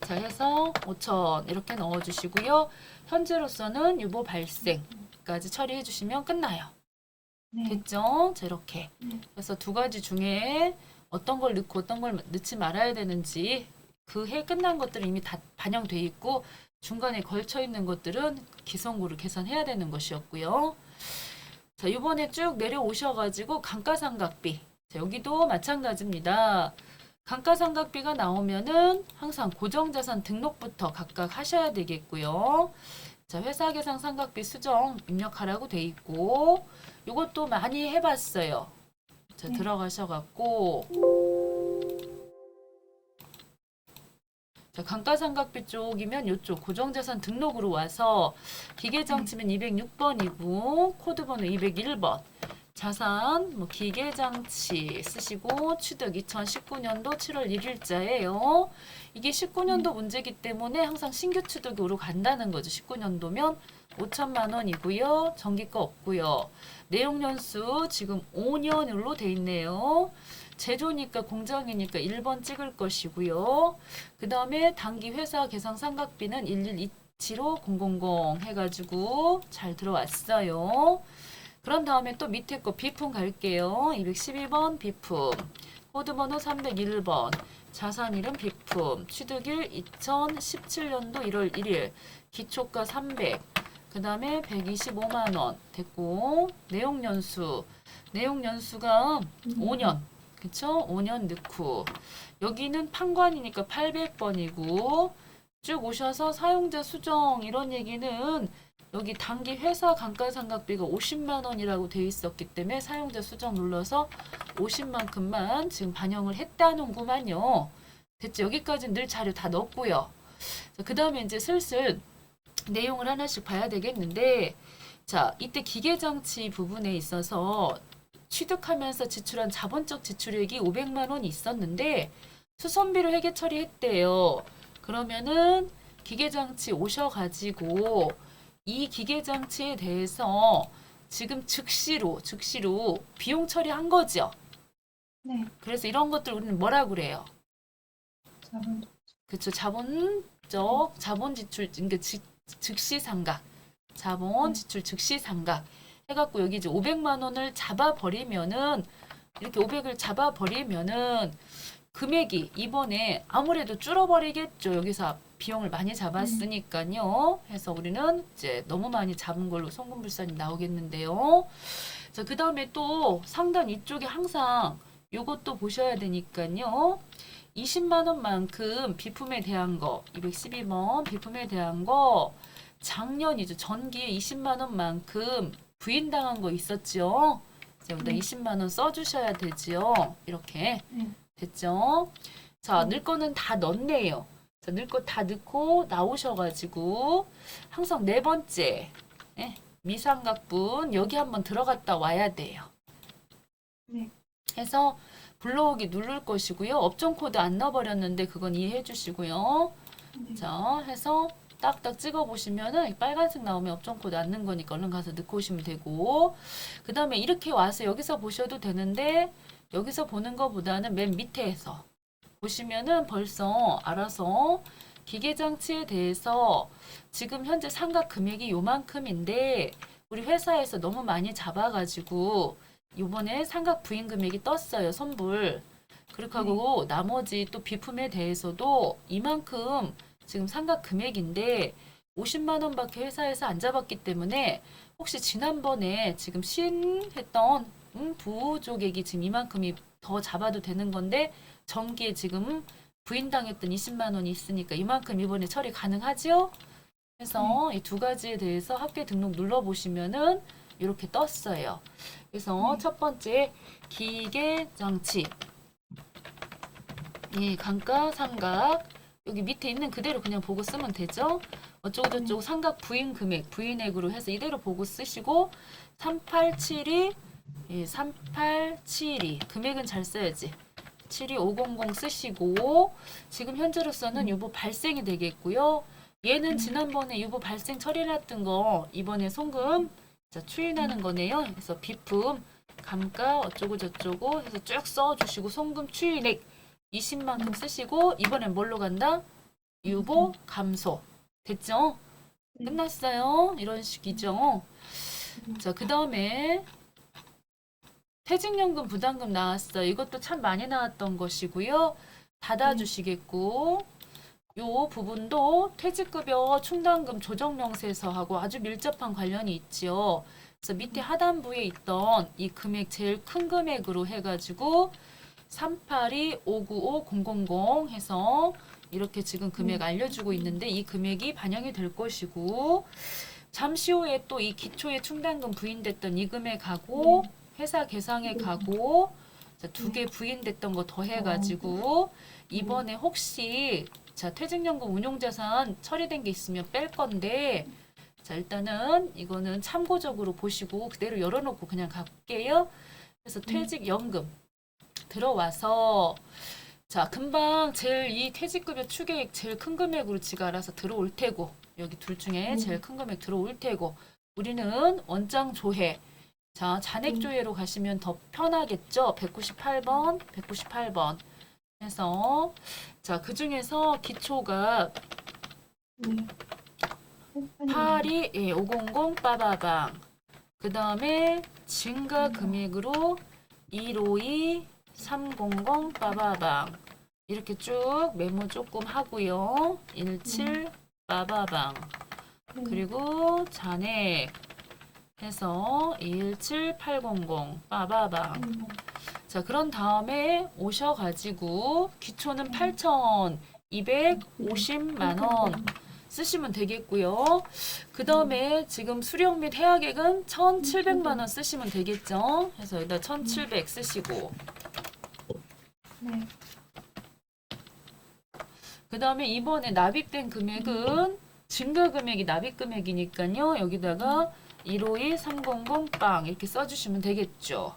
자 해서 5천 이렇게 넣어주시고요. 현재로서는 유보 발생까지 처리해 주시면 끝나요. 네. 됐죠? 자 이렇게 그래서 두 가지 중에 어떤 걸 넣고 어떤 걸 넣지 말아야 되는지 그 해 끝난 것들은 이미 다 반영돼 있고 중간에 걸쳐 있는 것들은 기성구를 계산해야 되는 것이었고요. 자, 이번에 쭉 내려오셔가지고 감가상각비. 자, 여기도 마찬가지입니다. 감가상각비가 나오면은 항상 고정자산 등록부터 각각 하셔야 되겠고요. 자, 회사계상 상각비 수정 입력하라고 돼 있고, 이것도 많이 해봤어요. 자, 네. 들어가셔갖고, 자, 감가상각비 쪽이면 이쪽 고정자산 등록으로 와서 기계장치면 206번이고 코드번호 201번 자산 뭐 기계장치 쓰시고 취득 2019년도 7월 1일자예요. 이게 19년도 문제이기 때문에 항상 신규 취득으로 간다는 거죠. 19년도면 5천만 원이고요. 정기가 없고요. 내용 연수 지금 5년으로 돼 있네요. 제조니까 공장이니까 1번 찍을 것이고요. 그 다음에 단기 회사 계상 상각비는 1127500 해가지고 잘 들어왔어요. 그런 다음에 또 밑에 거 비품 갈게요. 212번 비품, 코드번호 301번, 자산일은 비품, 취득일 2017년도 1월 1일, 기초가 300, 그 다음에 125만 원 됐고, 내용연수가 5년, 그쵸? 5년 넣고, 여기는 판관이니까 800번이고, 쭉 오셔서 사용자 수정 이런 얘기는 여기 단기 회사 감가상각비가 50만 원이라고 돼 있었기 때문에 사용자 수정 눌러서 50만큼만 지금 반영을 했다는구만요. 됐죠? 여기까지는 늘 자료 다 넣었고요. 그 다음에 이제 슬슬 내용을 하나씩 봐야 되겠는데, 자, 이때 기계장치 부분에 있어서 취득하면서 지출한 자본적 지출액이 500만 원이 있었는데 수선비로 회계 처리했대요. 그러면은 기계장치 오셔가지고 이 기계장치에 대해서 지금 즉시로 비용 처리한 거죠. 네. 그래서 이런 것들 우리는 뭐라 그래요? 자본. 그쵸, 자본 지출, 그러니까 즉시 상각, 자본 지출 즉시 상각 해갖고 여기 이제 500만 원을 잡아버리면은 이렇게 500을 잡아버리면은 금액이 이번에 아무래도 줄어버리겠죠. 여기서 비용을 많이 잡았으니까요. 해서 우리는 이제 너무 많이 잡은 걸로 송금불산이 나오겠는데요. 자, 그 다음에 또 상단 이쪽에 항상 요것도 보셔야 되니까요. 20만 원만큼 비품에 대한 거, 212번 비품에 대한 거 작년이죠. 전기에 20만 원만큼 부인당한 거 있었죠. 여기다 20만 원 써주셔야 되죠. 이렇게. 네. 됐죠? 자, 넣을 거는 다 넣네요. 자, 넣을 거 다 넣고 나오셔가지고 항상 네 번째 미상각분 여기 한번 들어갔다 와야 돼요. 네. 해서 불러오기 누를 것이고요. 업종 코드 안 넣어버렸는데 그건 이해해 주시고요. 네. 자, 해서 딱딱 찍어 보시면은 빨간색 나오면 업종 코드 안 넣은 거니까 얼른 가서 넣고 오시면 되고, 그 다음에 이렇게 와서 여기서 보셔도 되는데 여기서 보는 것보다는 맨 밑에서 보시면은 벌써 알아서 기계장치에 대해서 지금 현재 상각 금액이 요만큼인데 우리 회사에서 너무 많이 잡아가지고 요번에 상각 부인 금액이 떴어요. 선불. 그렇게 하고 나머지 또 비품에 대해서도 이만큼 지금 상각 금액인데 50만 원밖에 회사에서 안 잡았기 때문에 혹시 지난번에 지금 신했던 부조객이 지금 이만큼이 더 잡아도 되는 건데 전기에 지금 부인당했던 20만 원이 있으니까 이만큼 이번에 처리 가능하지요? 그래서 이 두 가지에 대해서 합계 등록 눌러보시면은 이렇게 떴어요. 그래서 첫 번째 기계장치 감가상각 여기 밑에 있는 그대로 그냥 보고 쓰면 되죠. 어쩌고저쩌고 상각 부인 금액 부인액으로 해서 이대로 보고 쓰시고 3872 금액은 잘 써야지. 72500 쓰시고 지금 현재로서는 유보 발생이 되겠고요. 얘는 지난번에 유보 발생 처리해놨던 거 이번에 송금 추인하는 거네요. 그래서 비품 감가 어쩌고저쩌고 해서 쭉 써주시고 송금 추인액 20만큼 쓰시고 이번엔 뭘로 간다? 유보 감소. 됐죠? 끝났어요. 이런 식이죠. 자, 그 다음에 퇴직연금 부담금 나왔어요. 이것도 참 많이 나왔던 것이고요. 닫아주시겠고 요 부분도 퇴직급여 충당금 조정명세서하고 아주 밀접한 관련이 있지요. 그래서 밑에 하단부에 있던 이 금액 제일 큰 금액으로 해가지고 382-595-000 해서 이렇게 지금 금액 알려주고 있는데 이 금액이 반영이 될 것이고 잠시 후에 또 이 기초의 충당금 부인됐던 이 금액하고 회사 계상액하고 두 개 부인됐던 거 더해가지고 이번에 혹시 자 퇴직연금 운용자산 처리된 게 있으면 뺄 건데 자 일단은 이거는 참고적으로 보시고 그대로 열어놓고 그냥 갈게요. 그래서 퇴직연금 들어와서 자 금방 제일 이 퇴직급여 추계액 제일 큰 금액으로 지가 알아서 들어올 테고 여기 둘 중에 제일 큰 금액 들어올 테고 우리는 원장 조회 자 잔액 조회로 가시면 더 편하겠죠. 198번 198번 해서 자 그중에서 기초가 네. 82500 빠바방 그 다음에 증가 금액으로 152 300 빠바방 이렇게 쭉 메모 조금 하고요. 17 빠바방 그리고 잔액 해서 17800 빠바방 자 그런 다음에 오셔가지고 기초는 8,250만 원 쓰시면 되겠고요. 그 다음에 지금 수령 및 해약액은 1,700만 원 쓰시면 되겠죠. 그래서 여기다 1,700 쓰시고 네. 그 다음에 이번에 납입된 금액은 증가 금액이 납입 금액이니까요. 여기다가 152 300 빵 이렇게 써주시면 되겠죠.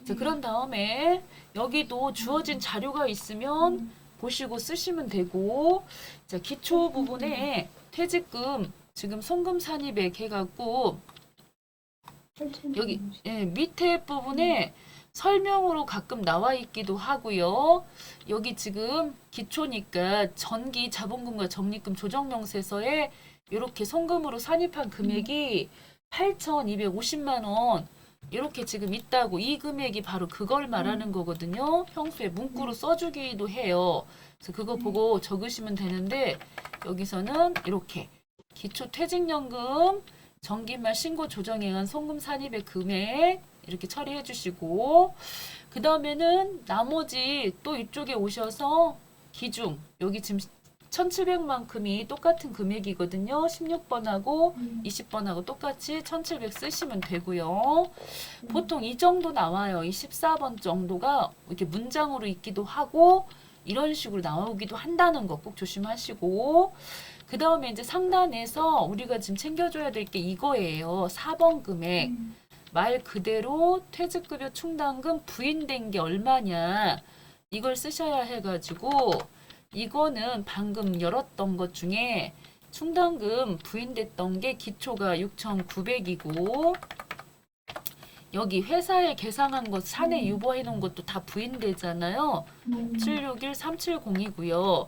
자, 그런 다음에 여기도 주어진 자료가 있으면 보시고 쓰시면 되고 자 기초 부분에 퇴직금 지금 송금 산입액 해갖고 여기 예, 밑에 부분에 설명으로 가끔 나와 있기도 하고요. 여기 지금 기초니까 전기 자본금과 적립금 조정명세서에 이렇게 송금으로 산입한 금액이 8,250만 원 이렇게 지금 있다고 이 금액이 바로 그걸 말하는 거거든요. 평소에 문구로 써주기도 해요. 그래서 그거 보고 적으시면 되는데 여기서는 이렇게 기초퇴직연금 정기말 신고 조정행한 송금 산입의 금액 이렇게 처리해 주시고 그 다음에는 나머지 또 이쪽에 오셔서 기중 여기 지금 1,700만큼이 똑같은 금액이거든요. 16번하고 20번하고 똑같이 1,700 쓰시면 되고요. 보통 이 정도 나와요. 이 14번 정도가 이렇게 문장으로 있기도 하고 이런 식으로 나오기도 한다는 거 꼭 조심하시고 그 다음에 이제 상단에서 우리가 지금 챙겨줘야 될 게 이거예요. 4번 금액. 말 그대로 퇴직급여 충당금 부인된 게 얼마냐 이걸 쓰셔야 해가지고 이거는 방금 열었던 것 중에 충당금 부인됐던 게 기초가 6,900이고 여기 회사에 계상한 것 사내 유보해 놓은 것도 다 부인되잖아요. 761 370이고요.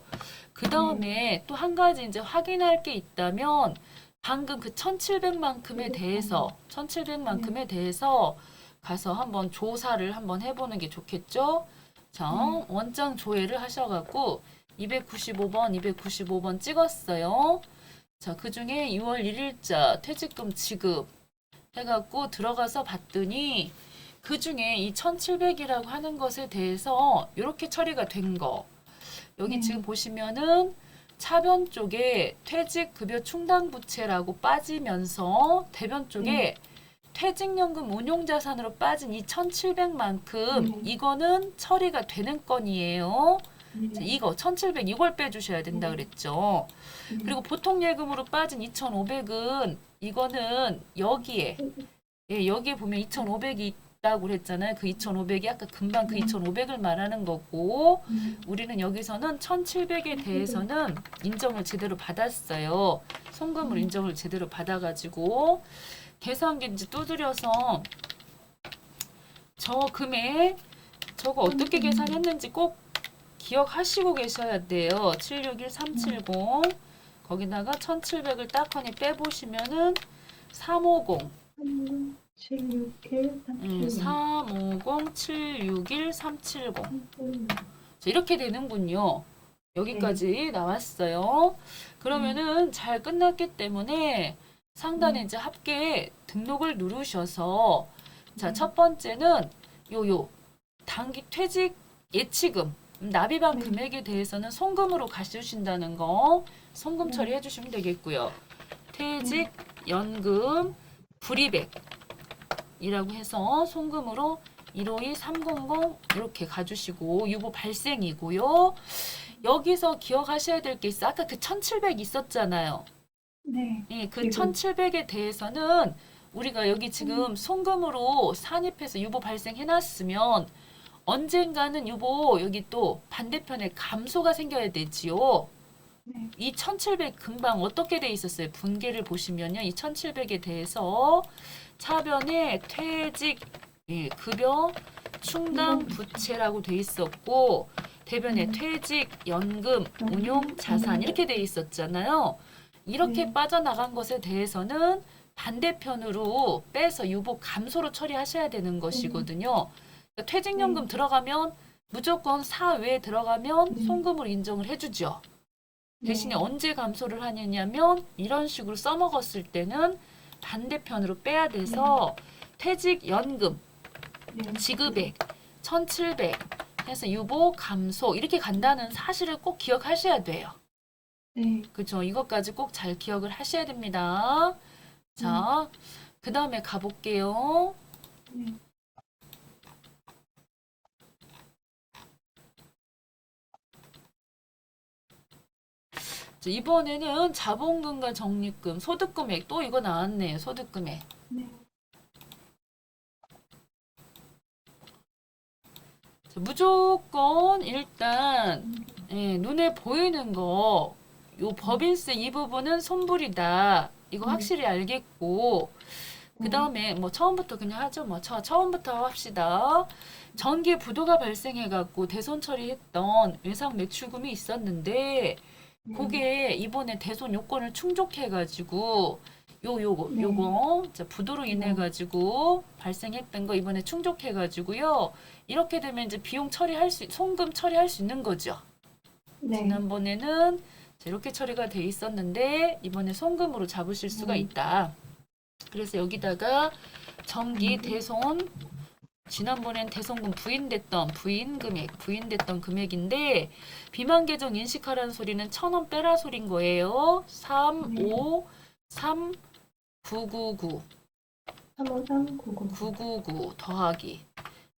그 다음에 또 한 가지 이제 확인할 게 있다면 방금 그 1,700만큼에 대해서 1,700만큼에 대해서 가서 한번 조사를 한번 해보는 게 좋겠죠. 자, 원장 조회를 하셔갖고 295번 찍었어요. 자, 그 중에 6월 1일자 퇴직금 지급 해갖고 들어가서 봤더니 그 중에 이 1,700이라고 하는 것에 대해서 이렇게 처리가 된 거. 여기 지금 보시면은 차변 쪽에 퇴직급여 충당부채라고 빠지면서 대변 쪽에 퇴직연금 운용자산으로 빠진 이 1,700만큼 이거는 처리가 되는 건이에요. 자, 이거 1,700 이걸 빼주셔야 된다 그랬죠. 그리고 보통예금으로 빠진 2,500은 이거는 여기에 예, 여기에 보면 2,500이 있다고 그랬잖아요. 그 2,500이 아까 금방 그 2,500을 말하는 거고 우리는 여기서는 1,700에 대해서는 인정을 제대로 받았어요. 송금으로 인정을 제대로 받아가지고 계산기 이제 두드려서 저 금액 저거 어떻게 계산했는지 꼭 기억하시고 계셔야 돼요. 761 370 거기다가 1,700을 딱하니 빼보시면은 350 761 370 350 761 370 자, 이렇게 되는군요. 여기까지 나왔어요. 그러면은 잘 끝났기 때문에 상단에 이제 합계 등록을 누르셔서 자, 첫 번째는 요 단기 퇴직 예치금 납입한 네. 금액에 대해서는 송금으로 가주신다는 거 송금 네. 처리해 주시면 되겠고요. 퇴직 연금 불이백이라고 해서 송금으로 152-300 이렇게 가주시고 유보 발생이고요. 여기서 기억하셔야 될 게 있어. 아까 그 1700 있었잖아요. 네. 예, 그 그리고- 1700에 대해서는 우리가 여기 지금 송금으로 산입해서 유보 발생해놨으면 언젠가는 유보 여기 또 반대편에 감소가 생겨야 되지요. 네. 이 1700 금방 어떻게 돼 있었어요? 분계를 보시면요. 이 1700에 대해서 차변에 퇴직, 예, 급여, 충당 부채라고 돼 있었고 대변에 퇴직, 연금, 운용, 자산 이렇게 돼 있었잖아요. 이렇게 네. 빠져나간 것에 대해서는 반대편으로 빼서 유보 감소로 처리하셔야 되는 것이거든요. 그러니까 퇴직연금 들어가면 무조건 사외에 들어가면 네. 송금으로 인정을 해주죠. 대신에 네. 언제 감소를 하느냐면 이런 식으로 써먹었을 때는 반대편으로 빼야 돼서 퇴직연금 네. 지급액 1700 해서 유보 감소 이렇게 간다는 사실을 꼭 기억하셔야 돼요. 네. 그죠? 이것까지 꼭 잘 기억을 하셔야 됩니다. 자, 그 다음에 가볼게요. 네. 자, 이번에는 자본금과 적립금, 소득금액 또 이거 나왔네요. 소득금액. 네. 자, 무조건 일단 예, 눈에 보이는 거, 요 법인세 이 부분은 손불이다. 이거 확실히 알겠고, 그 다음에 뭐 처음부터 그냥 하죠. 뭐 처음부터 합시다. 전기 부도가 발생해갖고 대손 처리했던 외상 매출금이 있었는데, 그게 이번에 대손 요건을 충족해가지고 네. 요거 자, 부도로 인해 가지고 발생했던 거 이번에 충족해가지고요. 이렇게 되면 이제 비용 처리할 송금 처리할 수 있는 거죠. 네. 지난번에는 자, 이렇게 처리가 돼 있었는데 이번에 송금으로 잡으실 수가 있다. 그래서 여기다가 정기 대손 지난번엔 대손금 부인됐던 금액인데 비만 계정 인식하라는 소리는 1000원 빼라 소린 거예요. 353 999 35399. 999 더하기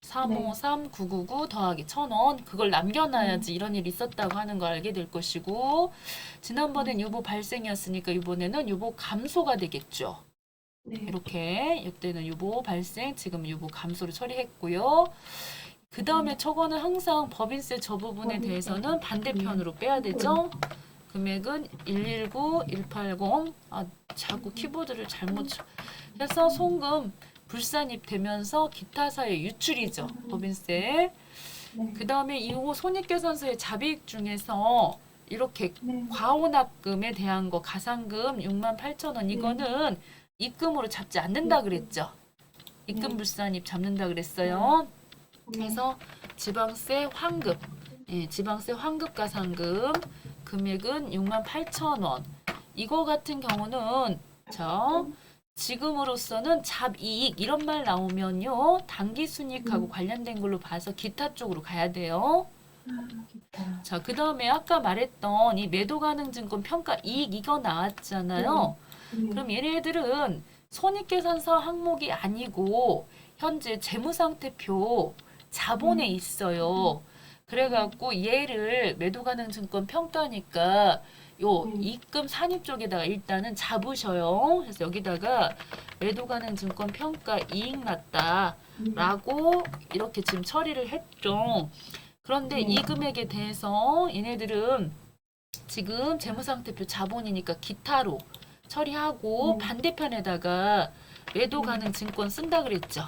353 999 더하기 1000원 그걸 남겨놔야지 이런 일이 있었다고 하는 걸 알게 될 것이고 지난번엔 유보 발생이었으니까 이번에는 유보 감소가 되겠죠. 네. 이렇게 이때는 유보 발생, 지금 유보 감소를 처리했고요. 그 다음에 저거는 항상 법인세 저 부분에 법인세. 대해서는 반대편으로 빼야 되죠. 금액은 119, 180. 아, 자꾸 키보드를 잘못 해서 송금 불산입 되면서 기타사의 유출이죠. 법인세. 네. 그 다음에 이후 손익계산서의 잡이익 중에서 이렇게 네. 과호납금에 대한 거 가산금 68,000원 이거는 입금으로 잡지 않는다 그랬죠. 입금 불산입 잡는다 그랬어요. 그래서 지방세 환급, 예, 지방세 환급 가산금 금액은 68,000원. 이거 같은 경우는 자 지금으로서는 잡이익 이런 말 나오면요 단기 순이익하고 관련된 걸로 봐서 기타 쪽으로 가야 돼요. 기타. 자, 그 다음에 아까 말했던 이 매도 가능 증권 평가 이익 이거 나왔잖아요. 그럼 얘네들은 손익계산서 항목이 아니고 현재 재무상태표 자본에 있어요. 그래갖고 얘를 매도 가능 증권 평가니까 요 입금 산입 쪽에다가 일단은 잡으셔요. 그래서 여기다가 매도 가능 증권 평가 이익 났다라고 이렇게 지금 처리를 했죠. 그런데 이 금액에 대해서 얘네들은 지금 재무상태표 자본이니까 기타로 처리하고 반대편에다가 매도 가능 증권 쓴다 그랬죠.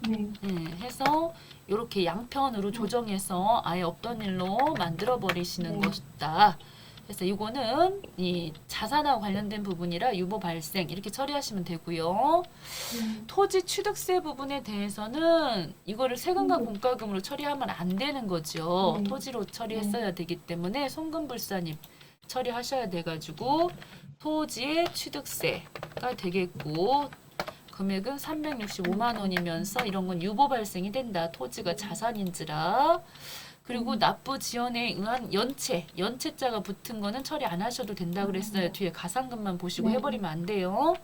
네. 해서 이렇게 양편으로 조정해서 아예 없던 일로 만들어 버리시는 것이다. 그래서 이거는 이 자산하고 관련된 부분이라 유보 발생 이렇게 처리하시면 되고요. 네. 토지 취득세 부분에 대해서는 이거를 세금과 공과금으로 처리하면 안 되는 거죠. 네. 토지로 처리했어야 되기 때문에 송금불산입 처리하셔야 돼가지고 토지의 취득세가 되겠고 금액은 365만 원이면서 이런 건 유보 발생이 된다. 토지가 자산인지라. 그리고 납부 지연에 의한 연체자가 붙은 거는 처리 안 하셔도 된다 그랬어요. 뒤에 가상금만 보시고 네. 해버리면 안 돼요.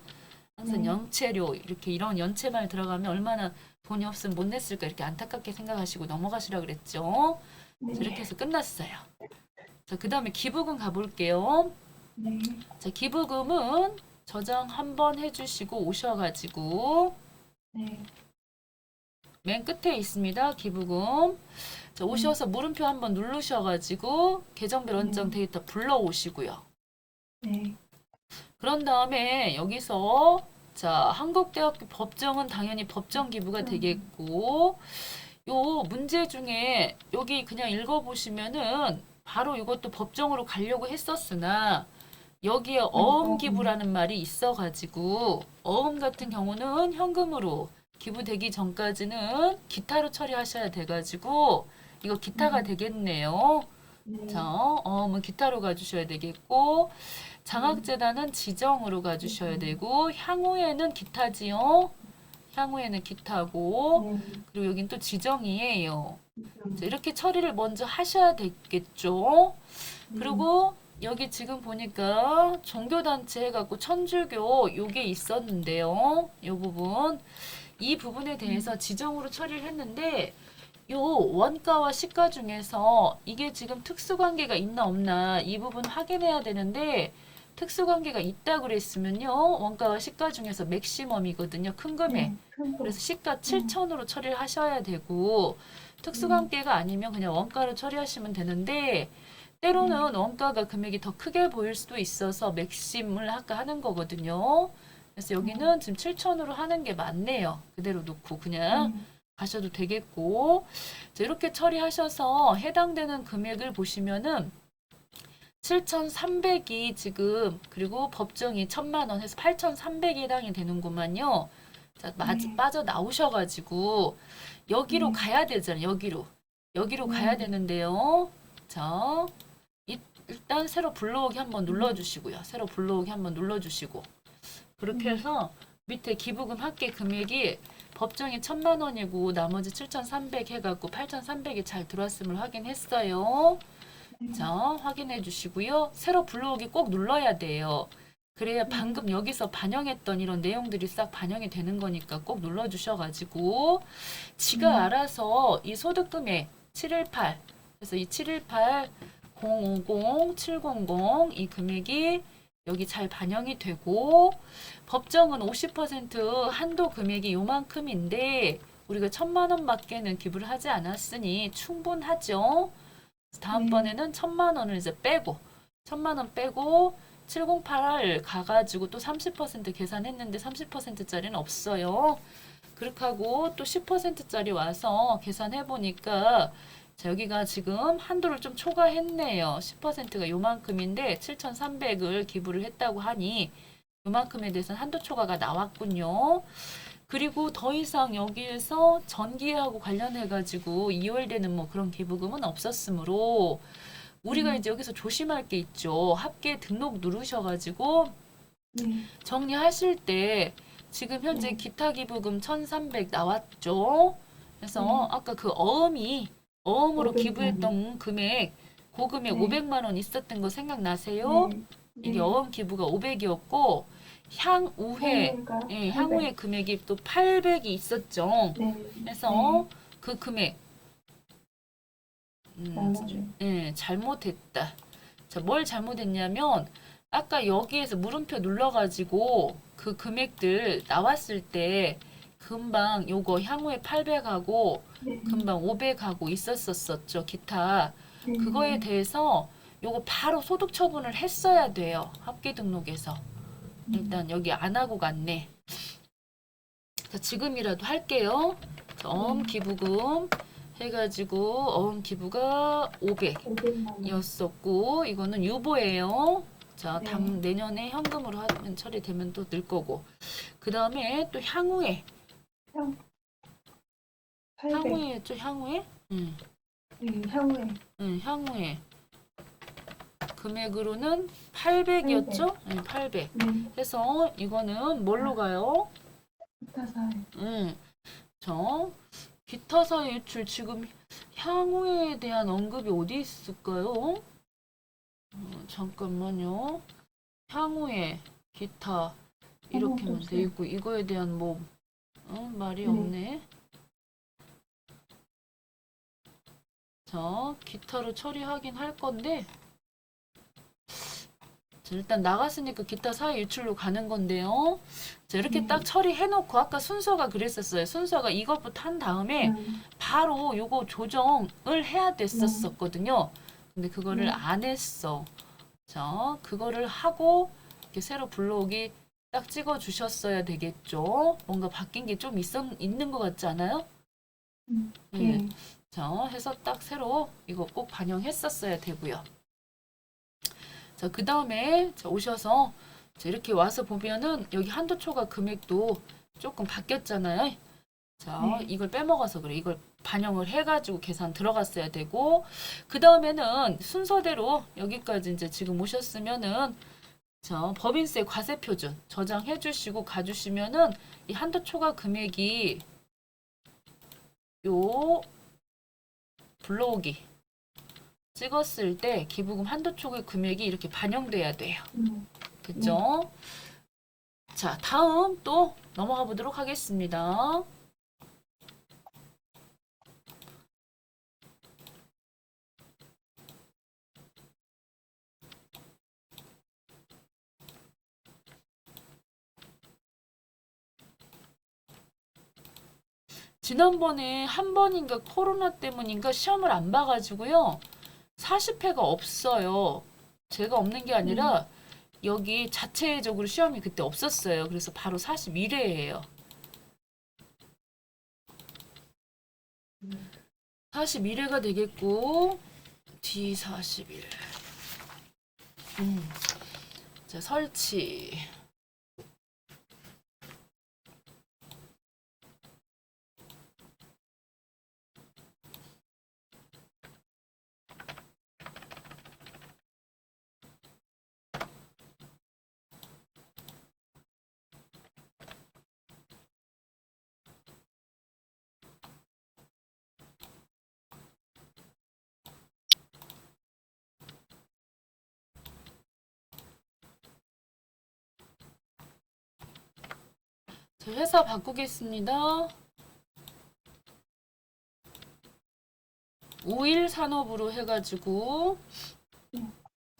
항상 네. 연체료 이렇게 이런 연체말 들어가면 얼마나 돈이 없으면 못 냈을까 이렇게 안타깝게 생각하시고 넘어가시라 그랬죠. 네. 자, 이렇게 해서 끝났어요. 자, 그 다음에 기부금 가볼게요. 네. 자, 기부금은 저장 한번 해주시고 오셔가지고 네. 맨 끝에 있습니다. 기부금. 자, 오셔서 물음표 한번 누르셔가지고 계정별 원장 데이터 불러오시고요. 네. 그런 다음에 여기서 자, 한국대학교 법정은 당연히 법정 기부가 되겠고 요 문제 중에 여기 그냥 읽어보시면은 바로 이것도 법정으로 가려고 했었으나 여기에 어음 기부라는 말이 있어가지고 어음 같은 경우는 현금으로 기부되기 전까지는 기타로 처리하셔야 돼가지고 이거 기타가 되겠네요. 네. 자, 어음은 기타로 가주셔야 되겠고 장학재단은 지정으로 가주셔야 되고 향후에는 기타지요. 향후에는 기타고 네. 그리고 여긴 또 지정이에요. 자, 이렇게 처리를 먼저 하셔야 되겠죠. 그리고 여기 지금 보니까 종교단체 해갖고 천주교 요게 있었는데요. 요 부분. 이 부분에 대해서 지정으로 처리를 했는데 요 원가와 시가 중에서 이게 지금 특수관계가 있나 없나 이 부분 확인해야 되는데 특수관계가 있다 그랬으면요. 원가와 시가 중에서 맥시멈이거든요. 큰 금액. 그래서 시가 7천으로 처리를 하셔야 되고 특수관계가 아니면 그냥 원가로 처리하시면 되는데 때로는 원가가 금액이 더 크게 보일 수도 있어서 맥심을 아까 하는 거거든요. 그래서 여기는 지금 7천으로 하는 게 맞네요. 그대로 놓고 그냥 가셔도 되겠고 자, 이렇게 처리하셔서 해당되는 금액을 보시면은 7,300이 지금 그리고 법정이 1,000만 원 해서 8,300이 해당이 되는구만요. 자, 빠져 나오셔가지고 여기로 가야 되잖아요. 여기로 가야 되는데요. 자, 일단 새로 불러오기 한번 눌러주시고요. 새로 불러오기 한번 눌러주시고 그렇게 해서 밑에 기부금 합계 금액이 법정이 1,000만 원이고 나머지 7,300 해갖고 8,300이 잘 들어왔음을 확인했어요. 자, 확인해 주시고요. 새로 불러오기 꼭 눌러야 돼요. 그래야 방금 여기서 반영했던 이런 내용들이 싹 반영이 되는 거니까 꼭 눌러주셔가지고 지가 알아서 이 소득금액 718 그래서 이 718 050 700 이 금액이 여기 잘 반영이 되고 법정은 50% 한도 금액이 요만큼인데 우리가 1,000만 원밖에는 기부를 하지 않았으니 충분하죠. 다음번에는 1,000만 원을 이제 빼고 1,000만 원 빼고 708을 가가지고 또 30% 계산했는데 30%짜리는 없어요. 그렇게 하고 또 10%짜리 와서 계산해 보니까 자, 여기가 지금 한도를 좀 초과했네요. 10%가 요만큼인데 7,300을 기부를 했다고 하니 요만큼에 대해서는 한도 초과가 나왔군요. 그리고 더 이상 여기에서 전기하고 관련해가지고 이월되는 뭐 그런 기부금은 없었으므로 우리가 이제 여기서 조심할 게 있죠. 합계 등록 누르셔가지고 정리하실 때 지금 현재 기타 기부금 1,300 나왔죠. 그래서 아까 그 어음으로 500만 기부했던 금액 고금액 500만 원 있었던 거 생각나세요? 이게 어음 기부가 500이었고 향후에 향후에 금액이 또 800이 있었죠. 그래서 그 금액 잘못했다. 자, 뭘 잘못했냐면 아까 여기에서 물음표 눌러가지고 그 금액들 나왔을 때 금방 요거 향후에 800하고 금방 500하고 있었었죠. 기타 그거에 대해서 요거 바로 소득 처분을 했어야 돼요. 합계 등록에서. 일단 여기 안 하고 갔네. 자, 지금이라도 할게요. 자, 기부금 해가지고 어음 기부가 500만 원. 500이었었고 이거는 유보예요. 자, 네. 내년에 현금으로 하면 처리되면 또 늘 거고. 그 다음에 또 향후에 800. 향후에 좀 향후에 네, 향후에. 향후에 금액으로는 800이었죠? 800. 네, 해서 이거는 뭘로 가요? 기타사에. 저 기타사 유출 지금 향후에 대한 언급이 어디 있을까요? 잠깐만요. 향후에 기타 이렇게만 돼 있고 이거에 대한 뭐 말이 네. 없네. 자, 기타로 처리하긴 할 건데 자, 일단 나갔으니까 기타 사회 유출로 가는 건데요. 자, 이렇게 딱 처리해놓고 아까 순서가 그랬었어요. 순서가 이것부터 한 다음에 바로 요거 조정을 해야 됐었거든요. 근데 그거를 안 했어. 자, 그거를 하고 이렇게 새로 불러오기 딱 찍어 주셨어야 되겠죠. 뭔가 바뀐 게 좀 있는 것 같지 않아요? 네. 자, 해서 딱 새로 이거 꼭 반영했었어야 되고요. 자, 그 다음에 오셔서 자, 이렇게 와서 보면은 여기 한도 초과 금액도 조금 바뀌었잖아요. 자, 네. 이걸 빼먹어서 그래. 이걸 반영을 해가지고 계산 들어갔어야 되고, 그 다음에는 순서대로 여기까지 이제 지금 오셨으면은, 자, 법인세 과세표준 저장해 주시고 가주시면은 이 한도 초과 금액이 요 불러오기 찍었을 때 기부금 한도 초과 금액이 이렇게 반영돼야 돼요. 됐죠? 자, 다음 또 넘어가 보도록 하겠습니다. 지난번에 한 번인가 코로나 때문인가 시험을 안 봐가지고요. 40회가 없어요. 제가 없는 게 아니라 여기 자체적으로 시험이 그때 없었어요. 그래서 바로 41회예요. 41회가 되겠고 D41. 자, 설치. 자, 회사 바꾸겠습니다. 5일 산업으로 해가지고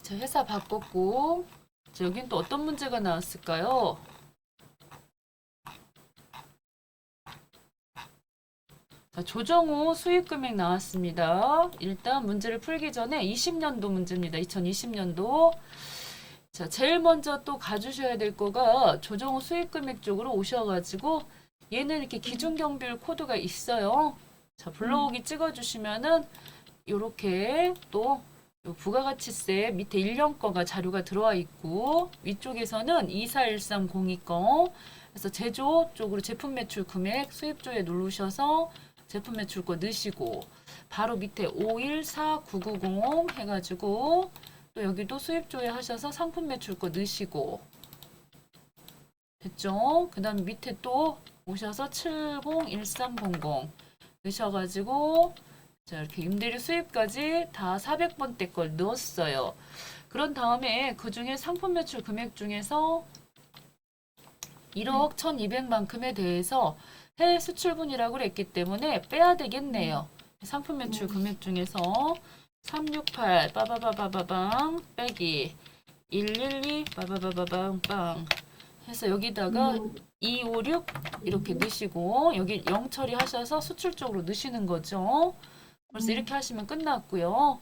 자, 회사 바꿨고 자, 여긴 또 어떤 문제가 나왔을까요? 자, 조정 후 수익 금액 나왔습니다. 일단 문제를 풀기 전에 20년도 문제입니다. 2020년도. 자, 제일 먼저 또 가주셔야 될 거가 조정 후 수익 금액 쪽으로 오셔가지고 얘는 이렇게 기준 경비율 코드가 있어요. 자, 불러오기 찍어주시면은 요렇게 또 요 부가가치세 밑에 1년 거가 자료가 들어와 있고 위쪽에서는 241302거 그래서 제조 쪽으로 제품 매출 금액 수입조에 누르셔서 제품 매출 거 넣으시고 바로 밑에 514990 해가지고 또 여기도 수입조회 하셔서 상품 매출 거 넣으시고 됐죠? 그 다음에 밑에 또 오셔서 701300 넣으셔가지고 자, 이렇게 임대료 수입까지 다 400번대 걸 넣었어요. 그런 다음에 그 중에 상품 매출 금액 중에서 1억 1200만큼에 대해서 해외 수출분이라고 그랬기 때문에 빼야 되겠네요. 상품 매출 금액 중에서 368 빠바바바바방 빼기 112 빠바바바방 빵 해서 여기다가 256 이렇게 넣으시고 여기 0 처리하셔서 수출 쪽으로 넣으시는 거죠. 그래서 이렇게 하시면 끝났고요.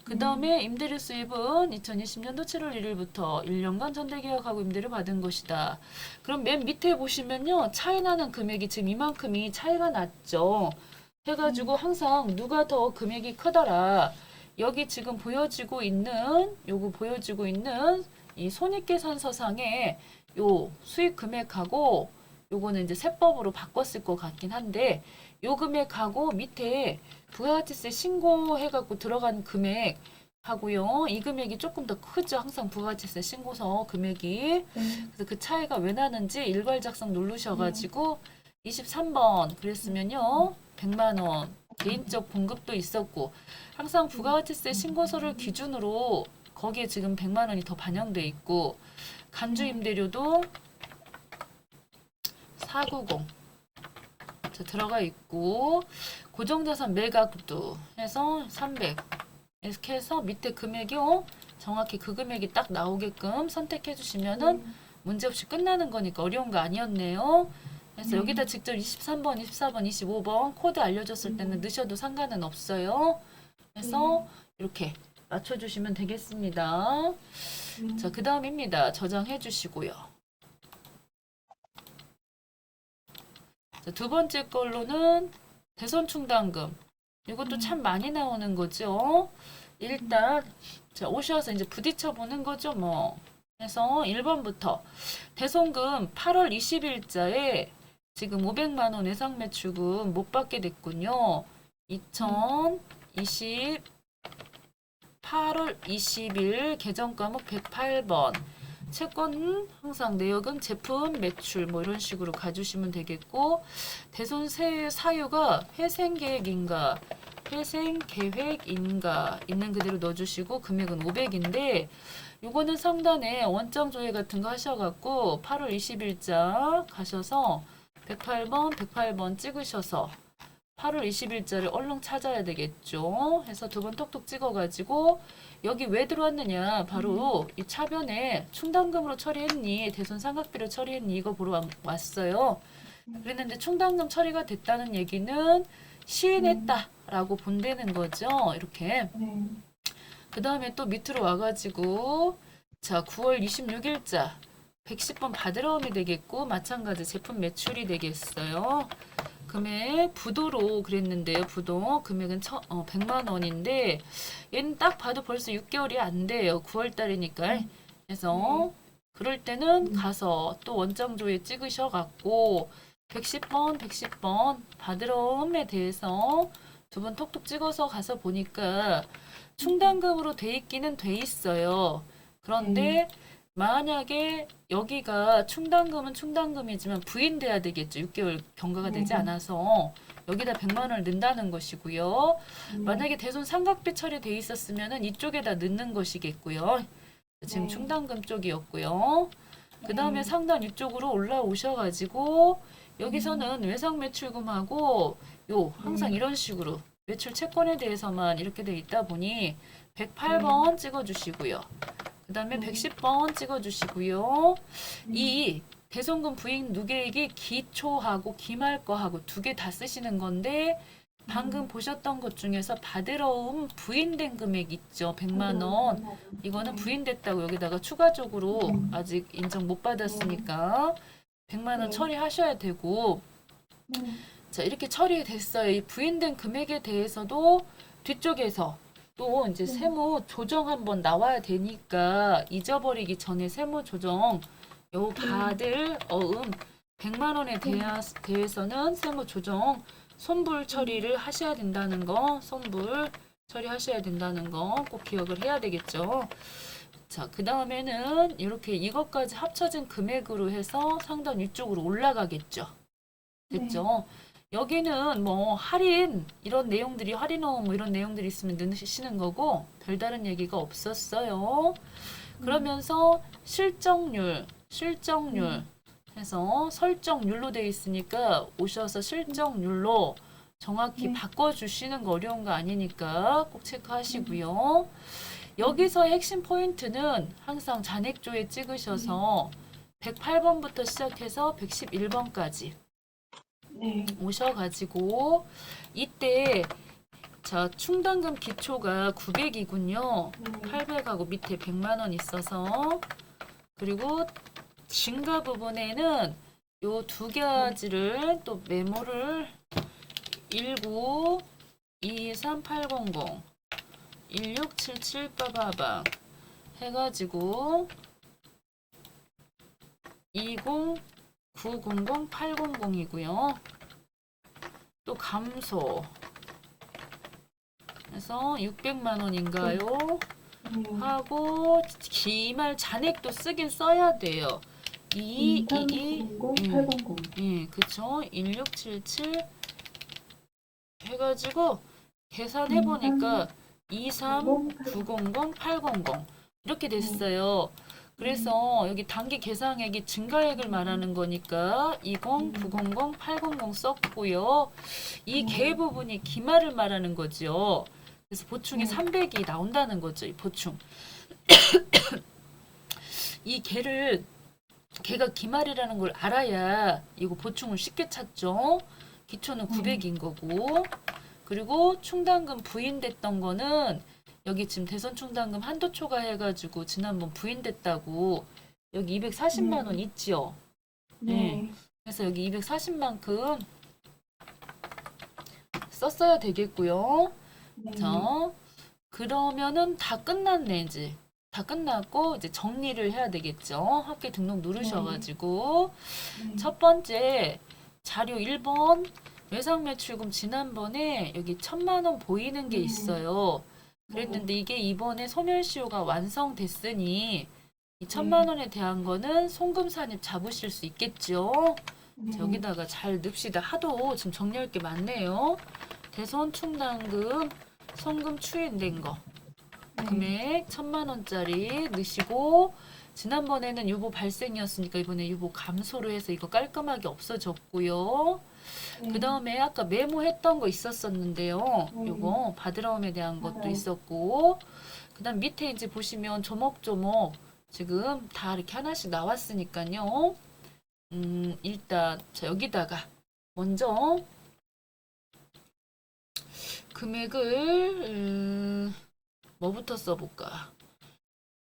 그 다음에 임대료 수입은 2020년도 7월 1일부터 1년간 전대계약하고 임대료 받은 것이다. 그럼 맨 밑에 보시면요. 차이 나는 금액이 지금 이만큼이 차이가 났죠. 해가지고 항상 누가 더 금액이 크더라. 여기 지금 보여지고 있는 요거 보여지고 있는 이 손익계산서상에 요 수익 금액하고 요거는 이제 세법으로 바꿨을 것 같긴 한데 요 금액하고 밑에 부가가치세 신고해갖고 들어간 금액 하고요. 이 금액이 조금 더 크죠. 항상 부가가치세 신고서 금액이. 네. 그래서 그 차이가 왜 나는지 일괄 작성 누르셔가지고 23번 그랬으면요. 100만 원 개인적 봉급도 있었고 항상 부가가치세 신고서를 기준으로 거기에 지금 100만 원이 더 반영돼 있고 간주 임대료도 490 들어가 있고 고정자산 매각도 해서 300 이렇게 해서 밑에 금액이요. 정확히 그 금액이 딱 나오게끔 선택해 주시면은 문제없이 끝나는 거니까 어려운 거 아니었네요. 그래서 여기다 직접 23번, 24번, 25번 코드 알려줬을 때는 넣으셔도 상관은 없어요. 그래서 이렇게 맞춰주시면 되겠습니다. 자, 그 다음입니다. 저장해 주시고요. 자, 두 번째 걸로는 대손 충당금. 이것도 참 많이 나오는 거죠. 일단 자, 오셔서 이제 부딪혀 보는 거죠, 뭐. 그래서 1번부터 대손금 8월 20일자에 지금 500만 원 예상 매출금 못 받게 됐군요. 2020 8월 20일 계정 과목 108번. 채권 항상 내역은 제품 매출 뭐 이런 식으로 가주시면 되겠고 대손 사유가 회생계획인가 회생계획인가 있는 그대로 넣어주시고 금액은 500인데 요거는 상단에 원장 조회 같은 거 하셔갖고 8월 20일자 가셔서 108번 찍으셔서 8월 20일자를 얼른 찾아야 되겠죠. 해서 두 번 톡톡 찍어가지고 여기 왜 들어왔느냐 바로 이 차변에 충당금으로 처리했니 대손 상각비로 처리했니 이거 보러 왔어요. 그랬는데 충당금 처리가 됐다는 얘기는 시인했다라고 본다는 거죠. 이렇게 그 다음에 또 밑으로 와가지고 자 9월 26일자 110번 받으러 오면 되겠고 마찬가지 제품 매출이 되겠어요. 금액 부도로 그랬는데요. 부도 금액은 100만 원인데 얘는 딱 봐도 벌써 6개월이 안 돼요. 9월 달이니까. 그래서 그럴 때는 가서 또 원장 조회 찍으셔갖고 110번 받으러옴에 대해서 두 번 톡톡 찍어서 가서 보니까 충당금으로 돼 있기는 돼 있어요. 그런데 만약에 여기가 충당금은 충당금이지만 부인돼야 되겠죠. 6개월 경과가 되지 않아서 여기다 100만 원을 넣는다는 것이고요. 만약에 대손 상각비 처리돼 있었으면은 이쪽에다 넣는 것이겠고요. 지금 충당금 쪽이었고요. 그 다음에 상단 위쪽으로 올라오셔가지고 여기서는 외상 매출금하고 요 항상 이런 식으로 매출 채권에 대해서만 이렇게 돼 있다 보니 108번 찍어주시고요. 그 다음에 110번 찍어주시고요. 이 대손금 부인 누계액이 기초하고 기말 거하고 두 개 다 쓰시는 건데 방금 보셨던 것 중에서 받으러 온 부인된 금액 있죠. 100만 원. 이거는 부인됐다고 여기다가 추가적으로 아직 인정 못 받았으니까 100만 원 처리하셔야 되고 자 이렇게 처리됐어요. 이 부인된 금액에 대해서도 뒤쪽에서 또 이제 세무 조정 한번 나와야 되니까 잊어버리기 전에 세무 조정 요 받을 100만 원에 대해서는 세무 조정 손불 처리를 하셔야 된다는 거, 손불 처리하셔야 된다는 거 꼭 기억을 해야 되겠죠. 자, 그 다음에는 이렇게 이것까지 합쳐진 금액으로 해서 상단 위쪽으로 올라가겠죠. 됐죠? 여기는 뭐 할인 이런 내용들이 할인원 뭐 이런 내용들이 있으면 넣으시는 거고 별다른 얘기가 없었어요. 그러면서 실적률 해서 설정률로 되어 있으니까 오셔서 실적률로 정확히 바꿔주시는 거 어려운 거 아니니까 꼭 체크하시고요. 여기서의 핵심 포인트는 항상 잔액조에 찍으셔서 108번부터 시작해서 111번까지 오셔가지고 이때 자 충당금 기초가 900이군요. 800하고 밑에 100만 원 있어서 그리고 증가 부분에는 요 두 가지를 또 메모를 19 23800 1677 빠바방 해가지고 20 900 800이고요. 또 감소 그래서 600만 원인가요? 하고 기말 잔액도 쓰긴 써야 돼요. 800. 예, 그쵸. 1677 해가지고 계산해 보니까 23 900 800 이렇게 됐어요. 그래서 여기 단기 계상액이 증가액을 말하는 거니까 20 900 800 썼고요. 이 개 부분이 기말을 말하는 거죠. 그래서 보충이 300이 나온다는 거죠. 이 보충. 이 개가 기말이라는 걸 알아야 이거 보충을 쉽게 찾죠. 기초는 900인 거고. 그리고 충당금 부인됐던 거는 여기 지금 대선 충당금 한도 초과해가지고 지난번 부인됐다고 여기 240만 원 있지요. 네. 그래서 여기 240만큼 썼어야 되겠고요. 자, 그러면은 다 끝났네 이제. 다 끝났고 이제 정리를 해야 되겠죠. 학교 등록 누르셔가지고 첫 번째 자료 1번 외상매출금 지난번에 여기 1000만 원 보이는 게 있어요. 그랬는데 이게 이번에 소멸시효가 완성됐으니 이 1000만 원에 대한 거는 송금 산입 잡으실 수 있겠죠. 자, 여기다가 잘 넣읍시다. 하도 지금 정리할 게 많네요. 대손 충당금 송금 추인된 거 금액 1000만 원짜리 넣으시고 지난번에는 유보 발생이었으니까 이번에 유보 감소로 해서 이거 깔끔하게 없어졌고요. 그 다음에 아까 메모했던 거 있었었는데요. 요거 바드라움에 대한 것도 있었고 그 다음 밑에 이제 보시면 조목조목 지금 다 이렇게 하나씩 나왔으니까요. 일단 자 여기다가 먼저 금액을 뭐부터 써볼까?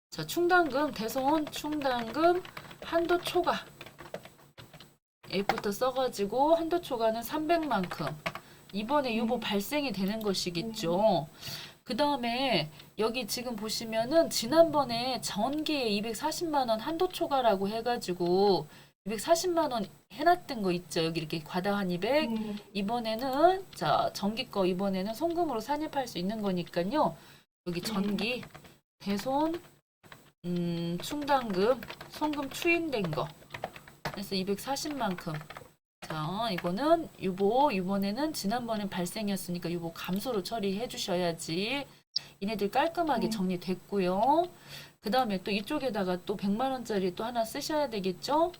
자, 충당금, 대손 충당금 한도 초과 F부터 써가지고 한도 초과는 300만큼 이번에 유보 발생이 되는 것이겠죠. 그 다음에 여기 지금 보시면은 지난번에 전기에 240만 원 한도 초과라고 해가지고 240만 원 해놨던 거 있죠. 여기 이렇게 과다한 200. 이번에는 자 전기 거 이번에는 송금으로 산입할 수 있는 거니까요. 여기 전기 대손 충당금 송금 추인된 거 그래서 240만큼 자 이거는 유보 이번에는 지난번엔 발생이었으니까 유보 감소로 처리해 주셔야지 이네들 깔끔하게 정리됐고요. 그 다음에 또 이쪽에다가 또 100만 원짜리 또 하나 쓰셔야 되겠죠.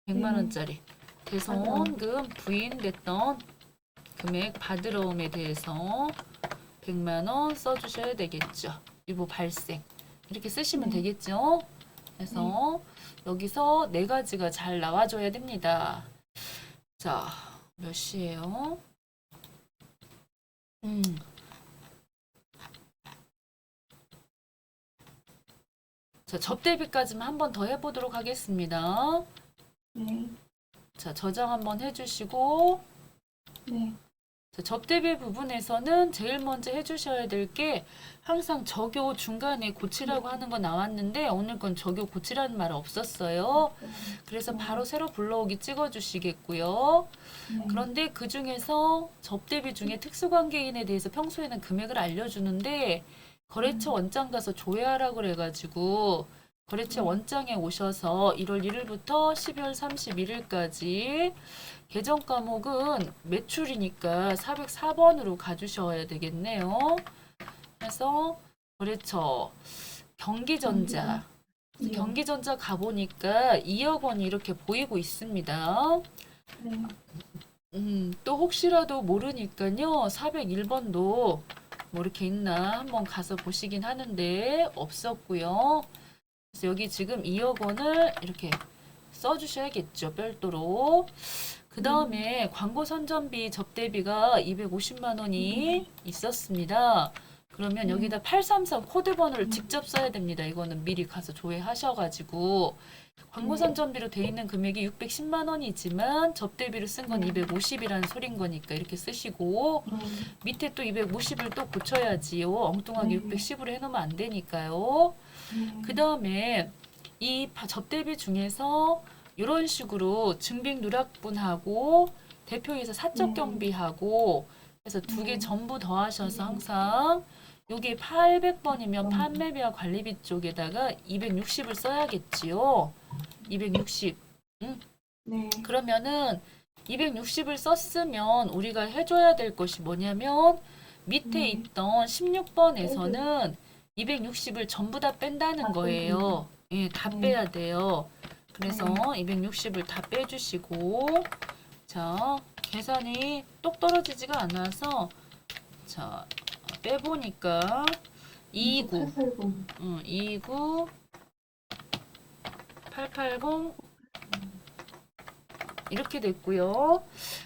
100만 원짜리 대손금 부인됐던 금액 받으러옴에 대해서 100만 원 써주셔야 되겠죠. 유보 발생 이렇게 쓰시면 되겠죠. 그래서 여기서 네 가지가 잘 나와줘야 됩니다. 자, 몇 시예요? 자, 접대비까지만 한 번 더 해보도록 하겠습니다. 자, 저장 한번 해주시고 자, 접대비 부분에서는 제일 먼저 해주셔야 될 게 항상 적요 중간에 고치라고 하는 거 나왔는데 오늘 건 적요 고치라는 말 없었어요. 그래서 바로 새로 불러오기 찍어주시겠고요. 그런데 그 중에서 접대비 중에 특수관계인에 대해서 평소에는 금액을 알려주는데 거래처 원장 가서 조회하라고 그래가지고 거래처 원장에 오셔서 1월 1일부터 12월 31일까지 계정 과목은 매출이니까 404번으로 가주셔야 되겠네요. 그래서 거래처 경기전자 경기전자 가보니까 2억 원이 이렇게 보이고 있습니다. 또 혹시라도 모르니까요 401번도 뭐 이렇게 있나 한번 가서 보시긴 하는데 없었고요. 그래서 여기 지금 2억 원을 이렇게 써주셔야겠죠. 별도로. 그 다음에 광고 선전비 접대비가 250만 원이 있었습니다. 그러면 여기다 833 코드 번호를 직접 써야 됩니다. 이거는 미리 가서 조회하셔가지고 광고 선전비로 돼 있는 금액이 610만 원이지만 접대비로 쓴 건 250이라는 소린 거니까 이렇게 쓰시고 밑에 또 250을 또 고쳐야지요. 엉뚱하게 610으로 해놓으면 안 되니까요. 그 다음에 이 접대비 중에서 이런 식으로 증빙 누락분하고 대표이사 사적 경비하고 그래서 두 개 전부 더하셔서 항상 요게 800번이면 판매비와 관리비 쪽에다가 260을 써야겠지요. 260. 네. 그러면은 260을 썼으면 우리가 해줘야 될 것이 뭐냐면 밑에 있던 16번에서는 260을 전부 다 뺀다는 거예요. 예, 다 빼야 돼요. 그래서 260을 다 빼주시고 자 계산이 똑 떨어지지가 않아서 자 빼보니까 29 29 880 이렇게 됐고요.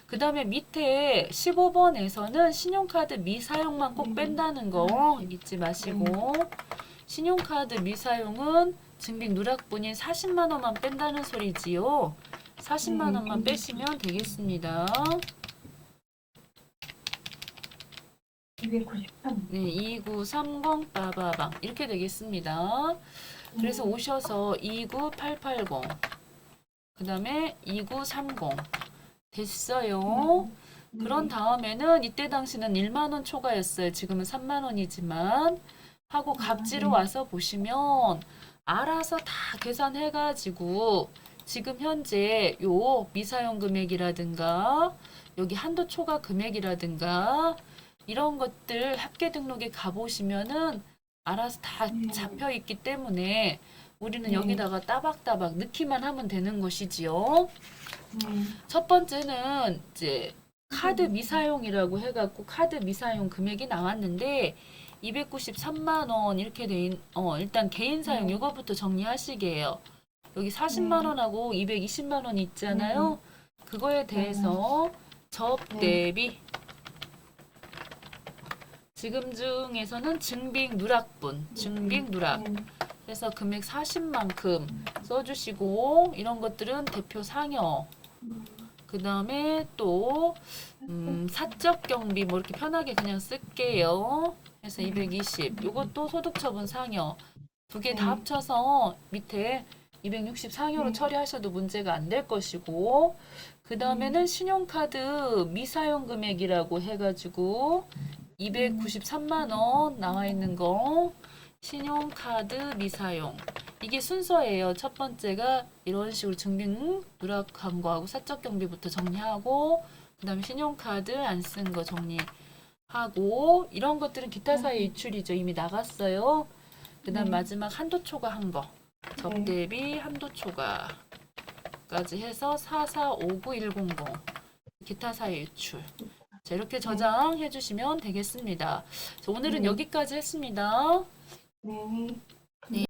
그 다음에 밑에 15번에서는 신용카드 미사용만 꼭 뺀다는 거 잊지 마시고 신용카드 미사용은 증빙 누락분인 40만 원만 뺀다는 소리지요. 40만 원만 빼시면 되겠습니다. 293. 네, 2930 빠바방 이렇게 되겠습니다. 그래서 오셔서 29880 그 다음에 2930 됐어요. 그런 다음에는 이때 당시는 1만 원 초과였어요. 지금은 3만 원이지만 하고 갑지로 와서 보시면 알아서 다 계산해가지고 지금 현재 요 미사용 금액이라든가 여기 한도 초과 금액이라든가 이런 것들 합계 등록에 가보시면은 알아서 다 잡혀 있기 때문에 우리는 여기다가 따박따박 넣기만 하면 되는 것이지요. 첫 번째는 이제 카드 미사용이라고 해갖고 카드 미사용 금액이 나왔는데 293만 원 이렇게 일단 개인 사용 이거부터 정리하시게요. 여기 40만 원하고 220만 원 있잖아요. 그거에 대해서 접대비 지금 중에서는 증빙 누락분, 증빙 누락. 그래서 금액 40만큼 써주시고 이런 것들은 대표 상여. 그 다음에 또 사적 경비 뭐 이렇게 편하게 그냥 쓸게요. 그래서 220. 요것도 소득처분 상여. 두 개 다 합쳐서 밑에 260 상여로 처리하셔도 문제가 안 될 것이고 그 다음에는 신용카드 미사용 금액이라고 해가지고 293만 원 나와 있는 거 신용카드 미사용 이게 순서예요. 첫 번째가 이런 식으로 증빙 누락한 거하고 사적 경비부터 정리하고 그 다음에 신용카드 안 쓴 거 정리하고 이런 것들은 기타 사유 이출이죠. 이미 나갔어요. 그 다음 마지막 한도 초과한 거 접대비 한도 초과까지 해서 4459,100 기타 사유 유출. 자, 이렇게 저장해 주시면 되겠습니다. 자, 오늘은 여기까지 했습니다. 네.